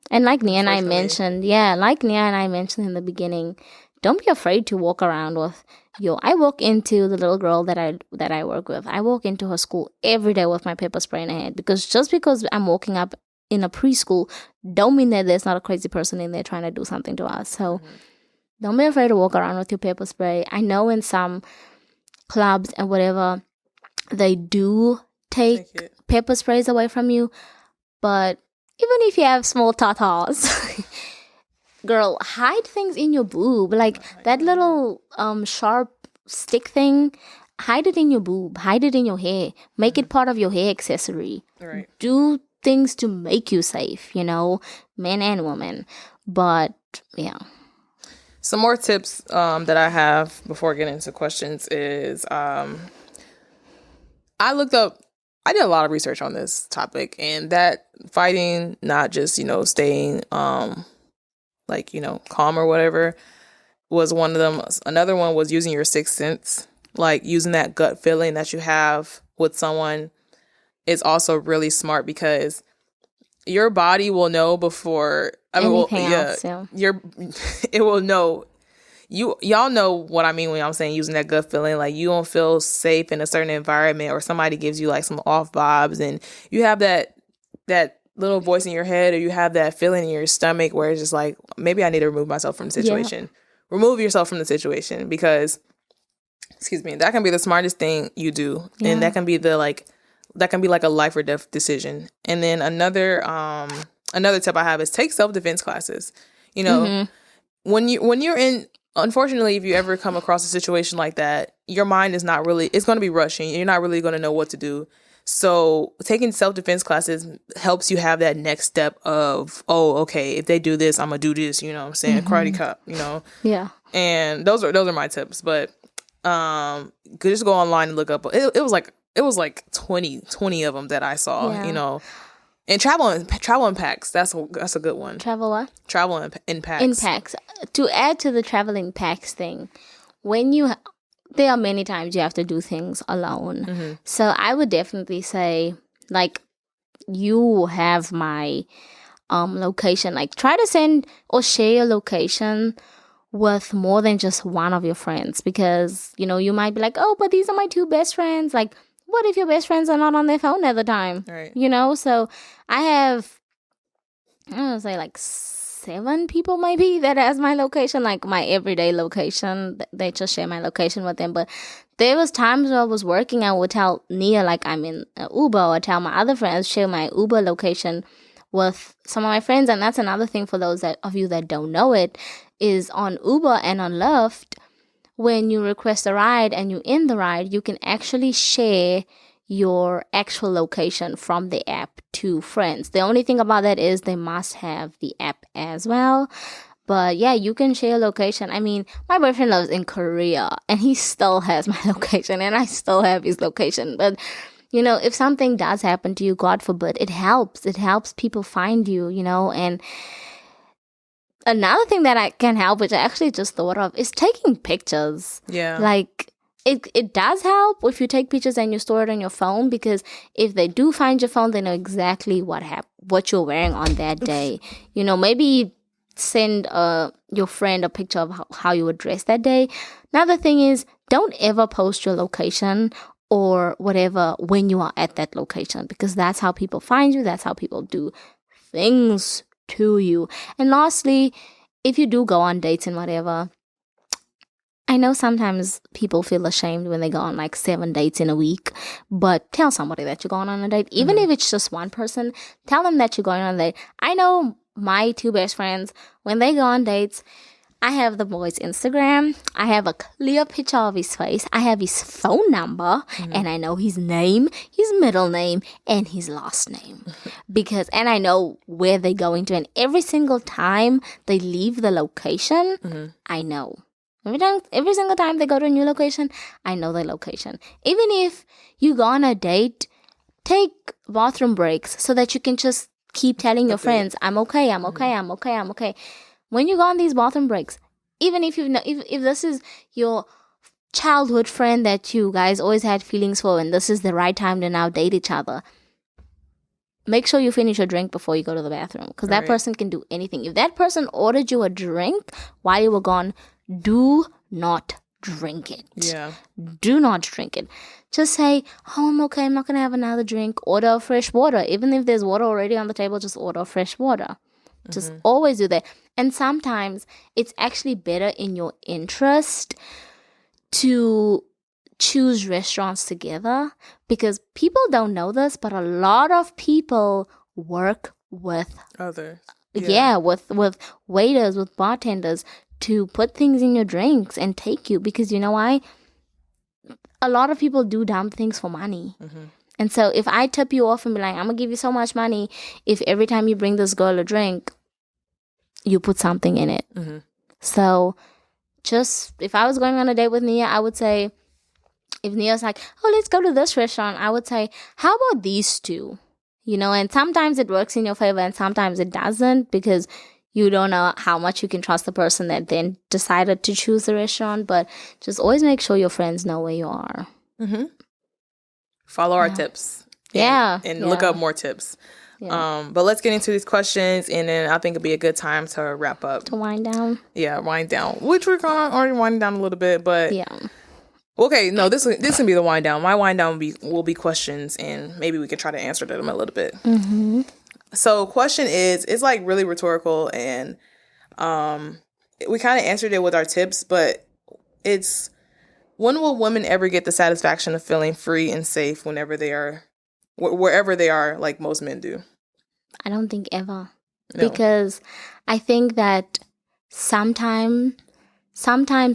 And like Nia and I mentioned in the beginning, don't be afraid to walk around with I walk into the little girl that I work with. I walk into her school every day with my pepper spray in her head, because just because I'm walking up in a preschool don't mean that there's not a crazy person in there trying to do something to us. So don't be afraid to walk around with your pepper spray. I know in some clubs and whatever, they do take pepper sprays away from you, but even if you have small tatas, girl, hide things in your boob. Like that little sharp stick thing, hide it in your boob, hide it in your hair, make it part of your hair accessory. Right. Do things to make you safe, men and women. But yeah. Some more tips that I have before getting into questions is I did a lot of research on this topic, and that fighting, not just, staying calm or whatever, was one of them. Another one was using your sixth sense, like using that gut feeling that you have with someone is also really smart, because your body will know before anything else. It will know. Y'all know what I mean when I'm saying using that gut feeling. Like you don't feel safe in a certain environment, or somebody gives you some off vibes, and you have that little voice in your head, or you have that feeling in your stomach where it's just like, maybe I need to remove myself from the situation. Yeah. Remove yourself from the situation, because, that can be the smartest thing you do, and that can be like a life or death decision. And then another tip I have is take self-defense classes. When you're in. Unfortunately, if you ever come across a situation like that, your mind is not really, it's going to be rushing. You're not really going to know what to do. So taking self-defense classes helps you have that next step of, okay, if they do this, I'm going to do this, karate cop, Yeah. And those are my tips. But just go online and look up. It was like 20 of them that I saw, And travel in packs. That's a good one. Travel what? Travel in packs. In packs. To add to the traveling packs thing, there are many times you have to do things alone. Mm-hmm. So I would definitely say, you have my location. Try to send or share your location with more than just one of your friends, because you might be like, oh, but these are my two best friends. What if your best friends are not on their phone at the time? Right. So I have I want to say like 7 people maybe that has my location, like my everyday location. They just share my location with them. But there was times where I was working, I would tell Nia like I'm in Uber, or tell my other friends share my Uber location with some of my friends. And that's another thing for those of you that don't know it, is on Uber and on Lyft, when you request a ride and you're in the ride, you can actually share your actual location from the app to friends. The only thing about that is they must have the app as well. But yeah, you can share location. I mean, my boyfriend lives in Korea and he still has my location and I still have his location. But you know, if something does happen to you, God forbid, it helps. It helps people find you, you know. And another thing that I can help, which I actually just thought of, is taking pictures. Yeah. Like, it does help if you take pictures and you store it on your phone, because if they do find your phone, they know exactly what you're wearing on that day. You know, maybe send your friend a picture of how you were dressed that day. Another thing is, don't ever post your location or whatever when you are at that location, because that's how people find you. That's how people do things to you. And lastly, if you do go on dates and whatever, I know sometimes people feel ashamed when they go on like 7 dates in a week, but tell somebody that you're going on a date. Even if it's just one person, tell them that you're going on a date. I know my 2 best friends, when they go on dates, I have the boy's Instagram. I have a clear picture of his face. I have his phone number, and I know his name, his middle name, and his last name. And I know where they're going to. And every single time they leave the location, I know. Every single time they go to a new location, I know their location. Even if you go on a date, take bathroom breaks so that you can just keep telling your friends, I'm okay, I'm okay, I'm okay, I'm okay. When you go on these bathroom breaks, even if if this is your childhood friend that you guys always had feelings for, and this is the right time to now date each other, make sure you finish your drink before you go to the bathroom, because that person can do anything. If that person ordered you a drink while you were gone, do not drink it. Yeah. Do not drink it. Just say, oh, I'm okay, I'm not going to have another drink. Order fresh water. Even if there's water already on the table, just order fresh water. Just always do that. And sometimes it's actually better in your interest to choose restaurants together, because people don't know this, but a lot of people work with others. With waiters, with bartenders, to put things in your drinks and take you, because you know why? A lot of people do dumb things for money. And so if I tip you off and be like, I'm going to give you so much money if every time you bring this girl a drink, you put something in it. So just, if I was going on a date with Nia, I would say, if Nia's like, oh, let's go to this restaurant, I would say, how about these 2? You know, and sometimes it works in your favor and sometimes it doesn't, because you don't know how much you can trust the person that then decided to choose the restaurant. But just always make sure your friends know where you are. Follow our tips. And look up more tips. But let's get into these questions, and then I think it'll be a good time to wrap up. To wind down. Yeah, wind down. Which we're going to already wind down a little bit, but yeah. Okay, no, this can be the wind down. My wind down will be questions, and maybe we can try to answer them a little bit. So, question is, it's like really rhetorical, and we kind of answered it with our tips, but it's, when will women ever get the satisfaction of feeling free and safe wherever they are, like most men do? I don't think ever. No. Because I think that sometimes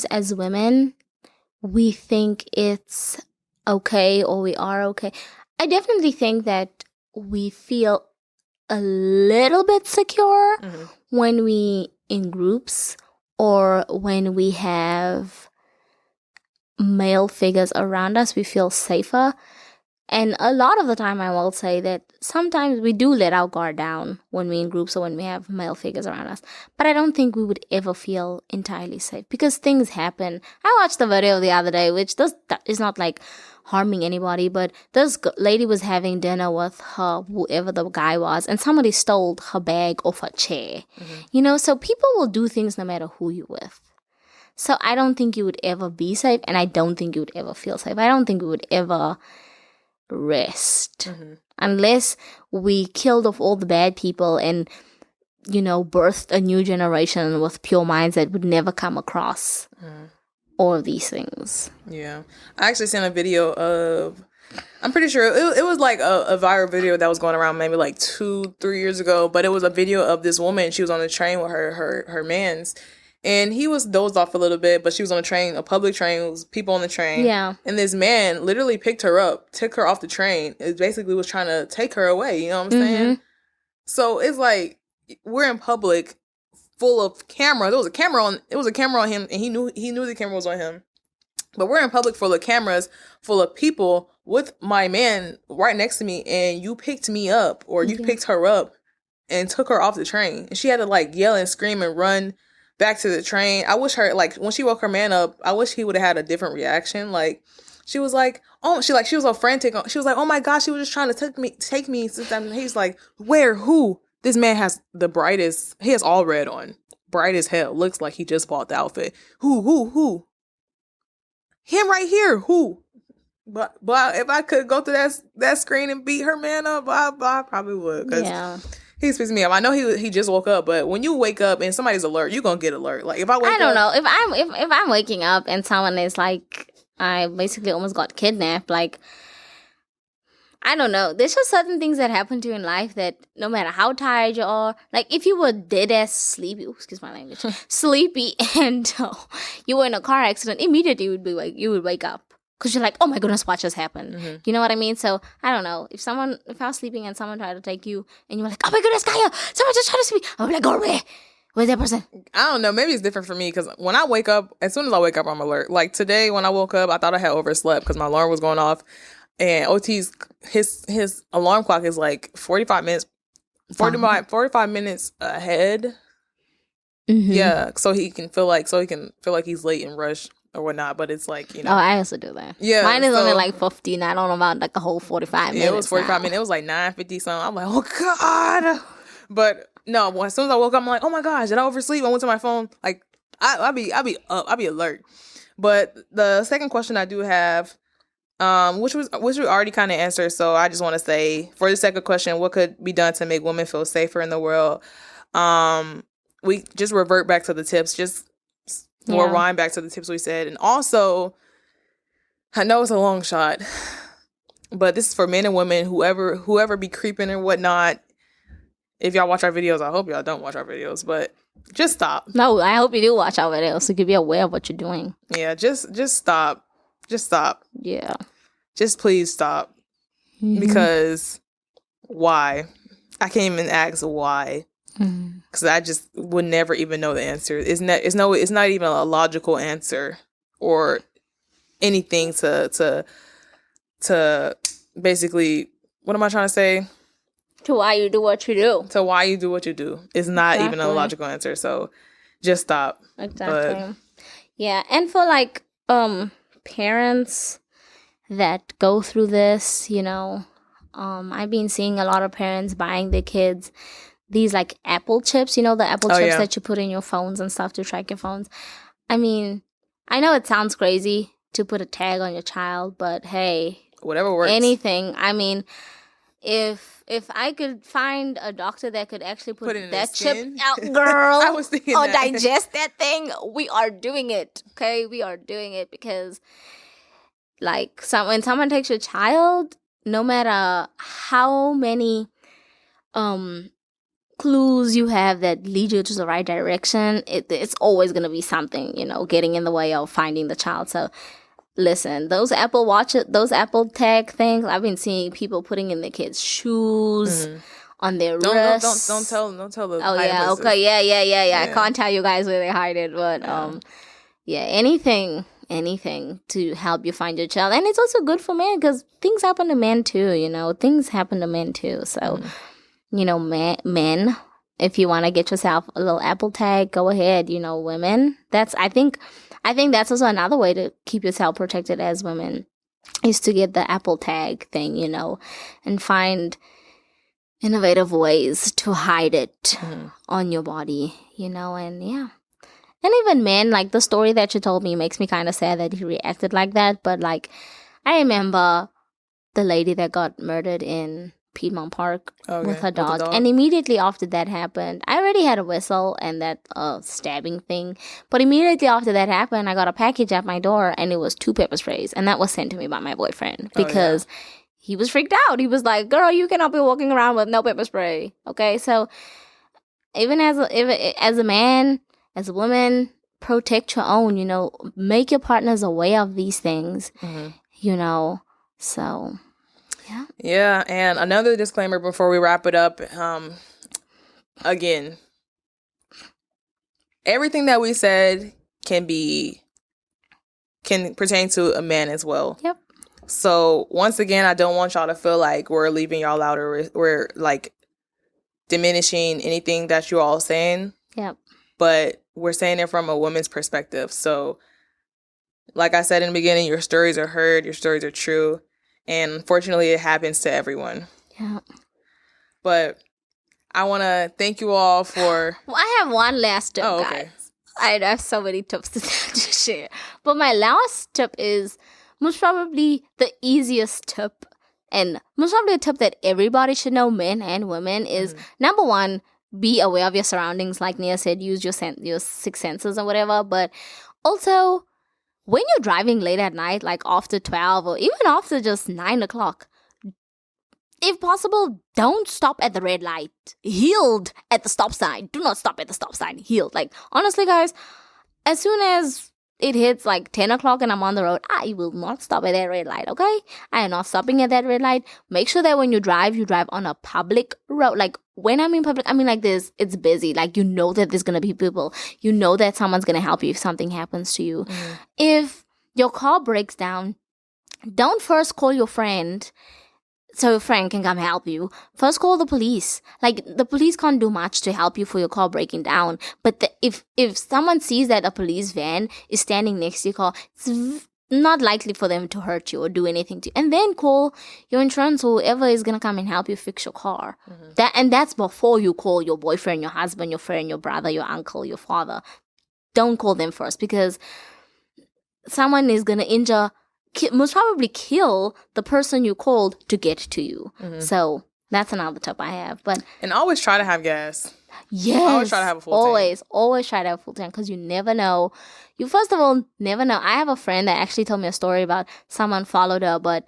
as women, we think it's okay, or we are okay. I definitely think that we feel a little bit secure when we in groups, or when we have male figures around us. We feel safer. And a lot of the time, I will say that sometimes we do let our guard down when we're in groups or when we have male figures around us. But I don't think we would ever feel entirely safe, because things happen. I watched the video the other day, which is not like harming anybody, but this lady was having dinner with her, whoever the guy was, and somebody stole her bag off her chair. You know, so people will do things no matter who you're with. So I don't think you would ever be safe, and I don't think you would ever feel safe. I don't think we would ever rest unless we killed off all the bad people and birthed a new generation with pure minds that would never come across all of these things. Yeah. I actually seen a video of, I'm pretty sure it was like a viral video that was going around maybe like 2-3 years ago, but it was a video of this woman. She was on a train with her mans, and he was dozed off a little bit, but she was on a train, a public train, it was people on the train. Yeah. And this man literally picked her up, took her off the train. It basically was trying to take her away. You know what I'm saying? So it's like, we're in public full of cameras. There was a camera on him, and he knew the camera was on him. But we're in public full of cameras, full of people with my man right next to me, and you picked me up, or you picked her up and took her off the train. And she had to like yell and scream and run back to the train. I wish her, like, when she woke her man up, I wish he would have had a different reaction. Like, she was like, oh, she was so frantic. She was like, oh my gosh, she was just trying to take me. And he's like, where, who? This man has he has all red on. Bright as hell. Looks like he just bought the outfit. Who? Him right here. Who? But if I could go through that screen and beat her man up, I probably would. Yeah. He's pissing me off. I know he just woke up, but when you wake up and somebody's alert, you're gonna get alert. Like if I don't know. If I'm waking up and someone is like, I basically almost got kidnapped, like, I don't know. There's just certain things that happen to you in life that no matter how tired you are, like if you were dead ass sleepy, excuse my language, sleepy, and you were in a car accident, immediately you would wake up. Because you're like, oh my goodness, what just happened? You know what I mean? So, I don't know. If I was sleeping and someone tried to take you, and you were like, oh my goodness, Kaya, someone just tried to see me. I would be like, go away. Where's that person? I don't know. Maybe it's different for me because when I wake up, as soon as I wake up, I'm alert. Like today, when I woke up, I thought I had overslept because my alarm was going off. And OT's, his alarm clock is like 45 minutes ahead. Yeah, so he can feel like he's late and rushed or whatnot, but it's like, Oh, I also do that. Yeah. Mine is only like 15. I don't know about like a whole 45 minutes. Yeah, it was 45 minutes. It was like 9:50 something. I'm like, oh God. But no, as soon as I woke up, I'm like, oh my gosh, did I oversleep? I went to my phone. Like I'll be up, I'll be alert. But the second question I do have, which we already kind of answered, so I just want to say for the second question, what could be done to make women feel safer in the world? We just revert back to the tips, rewind back to the tips we said, and also I know it's a long shot, but this is for men and women, whoever be creeping and whatnot. If y'all watch our videos, I hope y'all don't watch our videos, but just stop. No, I hope you do watch our videos so you can be aware of what you're doing. Yeah, just stop. Just stop. Yeah. Just please stop. Because why? I can't even ask why. Because I just would never even know the answer. It's not even a logical answer or anything to basically, what am I trying to say? To why you do what you do. To why you do what you do. It's not even a logical answer. So just stop. Exactly. Yeah. And for like parents that go through this, I've been seeing a lot of parents buying their kids these like Apple chips, the Apple chips that you put in your phones and stuff to track your phones. I mean, I know it sounds crazy to put a tag on your child, but hey, whatever works. Anything. I mean, if I could find a doctor that could actually put that chip out, girl, I was thinking or that. digest that thing, we are doing it. Okay, we are doing it because, like, when someone takes your child, no matter how many clues you have that lead you to the right direction, it's always gonna be something, getting in the way of finding the child. So. Listen, those Apple tag things, I've been seeing people putting in their kids' shoes, on their wrists. Don't tell the Oh yeah, places. okay, yeah. I can't tell you guys where they hide it, but anything to help you find your child, and it's also good for men because things happen to men too. Things happen to men too. So, men, if you want to get yourself a little Apple tag, go ahead. Women, I think that's also another way to keep yourself protected as women is to get the Apple tag thing, and find innovative ways to hide it on your body, and yeah. And even men, like the story that you told me makes me kind of sad that he reacted like that. But like, I remember the lady that got murdered in Piedmont Park Okay, with her with the dog. dog. And immediately after that happened, I already had a whistle and that stabbing thing. But immediately after that happened, I got a package at my door and it was 2 pepper sprays. And that was sent to me by my boyfriend because he was freaked out. He was like, girl, you cannot be walking around with no pepper spray. Okay, so even as a man, as a woman, protect your own, you know, make your partners aware of these things, you know, so... Yeah, and another disclaimer before we wrap it up. Again, everything that we said can pertain to a man as well. Yep. So once again, I don't want y'all to feel like we're leaving y'all out or we're like diminishing anything that you're all saying. Yep. But we're saying it from a woman's perspective. So like I said in the beginning, your stories are heard, your stories are true. And unfortunately, it happens to everyone. Yeah. But I want to thank you all for... Well, I have one last tip, guys. I have so many tips to share. But my last tip is most probably the easiest tip. And most probably a tip that everybody should know, men and women, is number one, be aware of your surroundings. Like Nia said, use your sixth senses or whatever. But also... when you're driving late at night, like after 12 or even after just 9 o'clock, if possible, don't stop at the red light. Yield at the stop sign. Do not stop at the stop sign. Yield. Like, honestly, guys, as soon as it hits like 10 o'clock and I'm on the road, I will not stop at that red light, okay? I am not stopping at that red light. Make sure that when you drive on a public road. Like, when I mean public, I mean like this, it's busy. Like, you know that there's going to be people. You know that someone's going to help you if something happens to you. If your car breaks down, don't first call your friend so your friend can come help you. First call the police. Like, the police can't do much to help you for your car breaking down. But if someone sees that a police van is standing next to your car, it's not likely for them to hurt you or do anything to you. And then call your insurance or whoever is going to come and help you fix your car. That's before you call your boyfriend, your husband, your friend, your brother, your uncle, your father. Don't call them first because someone is going to most probably kill the person you called to get to you. So that's another tip I have. And always try to have gas. Yes. Always try to have a full tank. Always try to have a full tank because you never know. You first of all never know. I have a friend that actually told me a story about someone followed her, but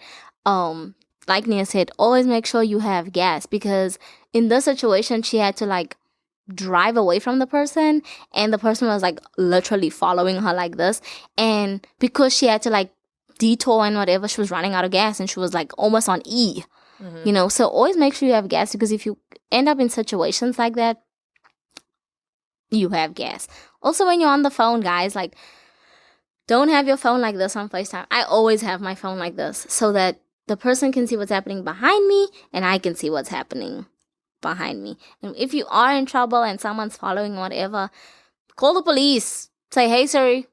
like Nia said, always make sure you have gas because in this situation she had to like drive away from the person and the person was like literally following her like this, and because she had to like detour and whatever, she was running out of gas and she was like almost on E. You know, so always make sure you have gas because if you end up in situations like that, you have gas. Also, when you're on the phone, guys, like, don't have your phone like this on FaceTime. I always have my phone like this so that the person can see what's happening behind me and I can see what's happening behind me. And if you are in trouble and someone's following whatever, call the police. Say, hey, Siri,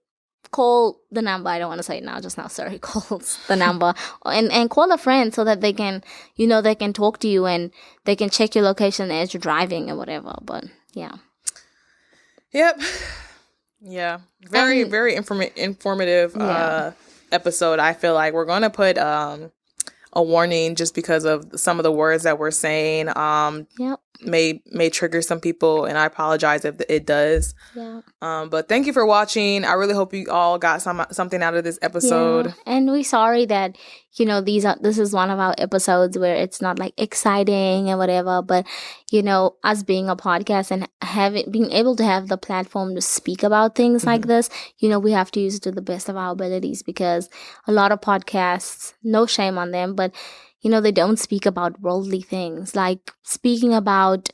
call the number. I don't want to say it now, just now. Sorry, calls the number and call a friend so that they can, you know, they can talk to you and they can check your location as you're driving or whatever. But yeah. Yep. Yeah. Very informative episode. I feel like we're going to put a warning just because of some of the words that we're saying. May trigger some people, and I apologize if it does. Yeah. But thank you for watching. I really hope you all got something out of this episode. Yeah. And we're sorry that, you know, this is one of our episodes where it's not like exciting and whatever, but you know, us being a podcast and being able to have the platform to speak about things like this, you know, we have to use it to the best of our abilities because a lot of podcasts, no shame on them, but you know, they don't speak about worldly things, like speaking about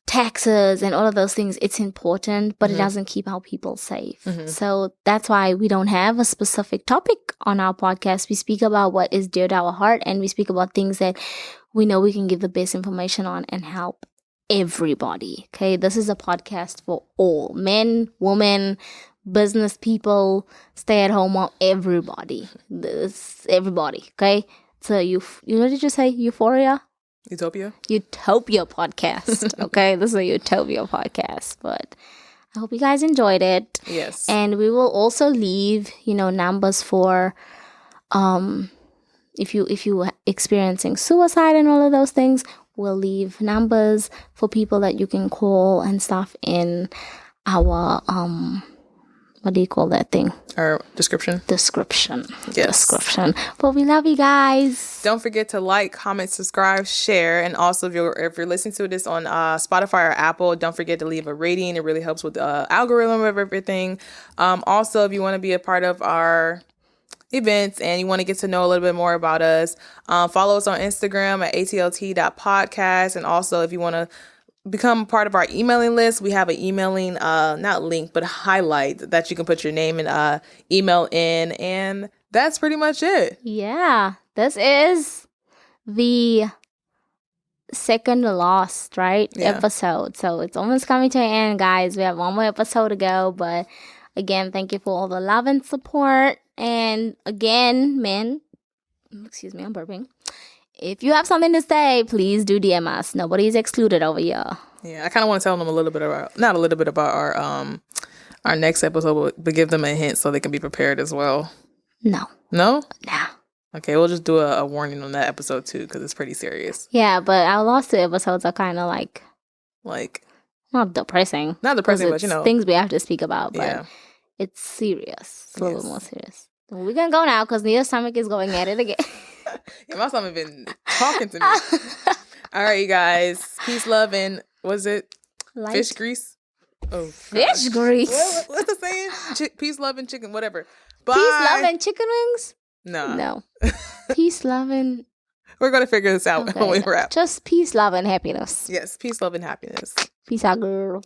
taxes and all of those things. It's important, but it doesn't keep our people safe. So that's why we don't have a specific topic on our podcast. We speak about what is dear to our heart, and we speak about things that we know we can give the best information on and help everybody. Okay, this is a podcast for all men, women, business people, stay at home mom, everybody. Everybody. Okay, so you what did you say? Utopia podcast. Okay, this is a Utopia podcast, but I hope you guys enjoyed it. Yes, and we will also leave, you know, numbers for if you experiencing suicide and all of those things, we'll leave numbers for people that you can call and stuff in our what do you call that thing? Our description. Yes. Description. But we love you guys. Don't forget to like, comment, subscribe, share, and also if you're listening to this on Spotify or Apple, don't forget to leave a rating. It really helps with the algorithm of everything. Also, if you want to be a part of our events and you want to get to know a little bit more about us, follow us on Instagram at atlt.podcast. And also, if you want to become part of our emailing list, we have an emailing not link but highlight that you can put your name and email in, and that's pretty much it. Yeah, this is the second to last episode, so it's almost coming to an end, guys. We have one more episode to go, but again, thank you for all the love and support. And again, men, excuse me, I'm burping. If you have something to say, please do DM us. Nobody's excluded over here. Yeah, I kind of want to tell them not a little bit about our next episode, but give them a hint so they can be prepared as well. No. No? No. Okay, we'll just do a warning on that episode too, because it's pretty serious. Yeah, but our last 2 episodes are kind of like not depressing. Not depressing, but things we have to speak about. But it's serious. It's a little more serious. So we're gonna go now because Nia's stomach is going at it again. Yeah, my stomach been talking to me. All right, you guys. Peace, love, and was it fish grease? Oh, fish grease. What's the saying? Peace, love, and chicken, whatever. Bye. Peace, love, and chicken wings? No. Peace, love, and... We're going to figure this out when we wrap. Just peace, love, and happiness. Yes, peace, love, and happiness. Peace out, girl.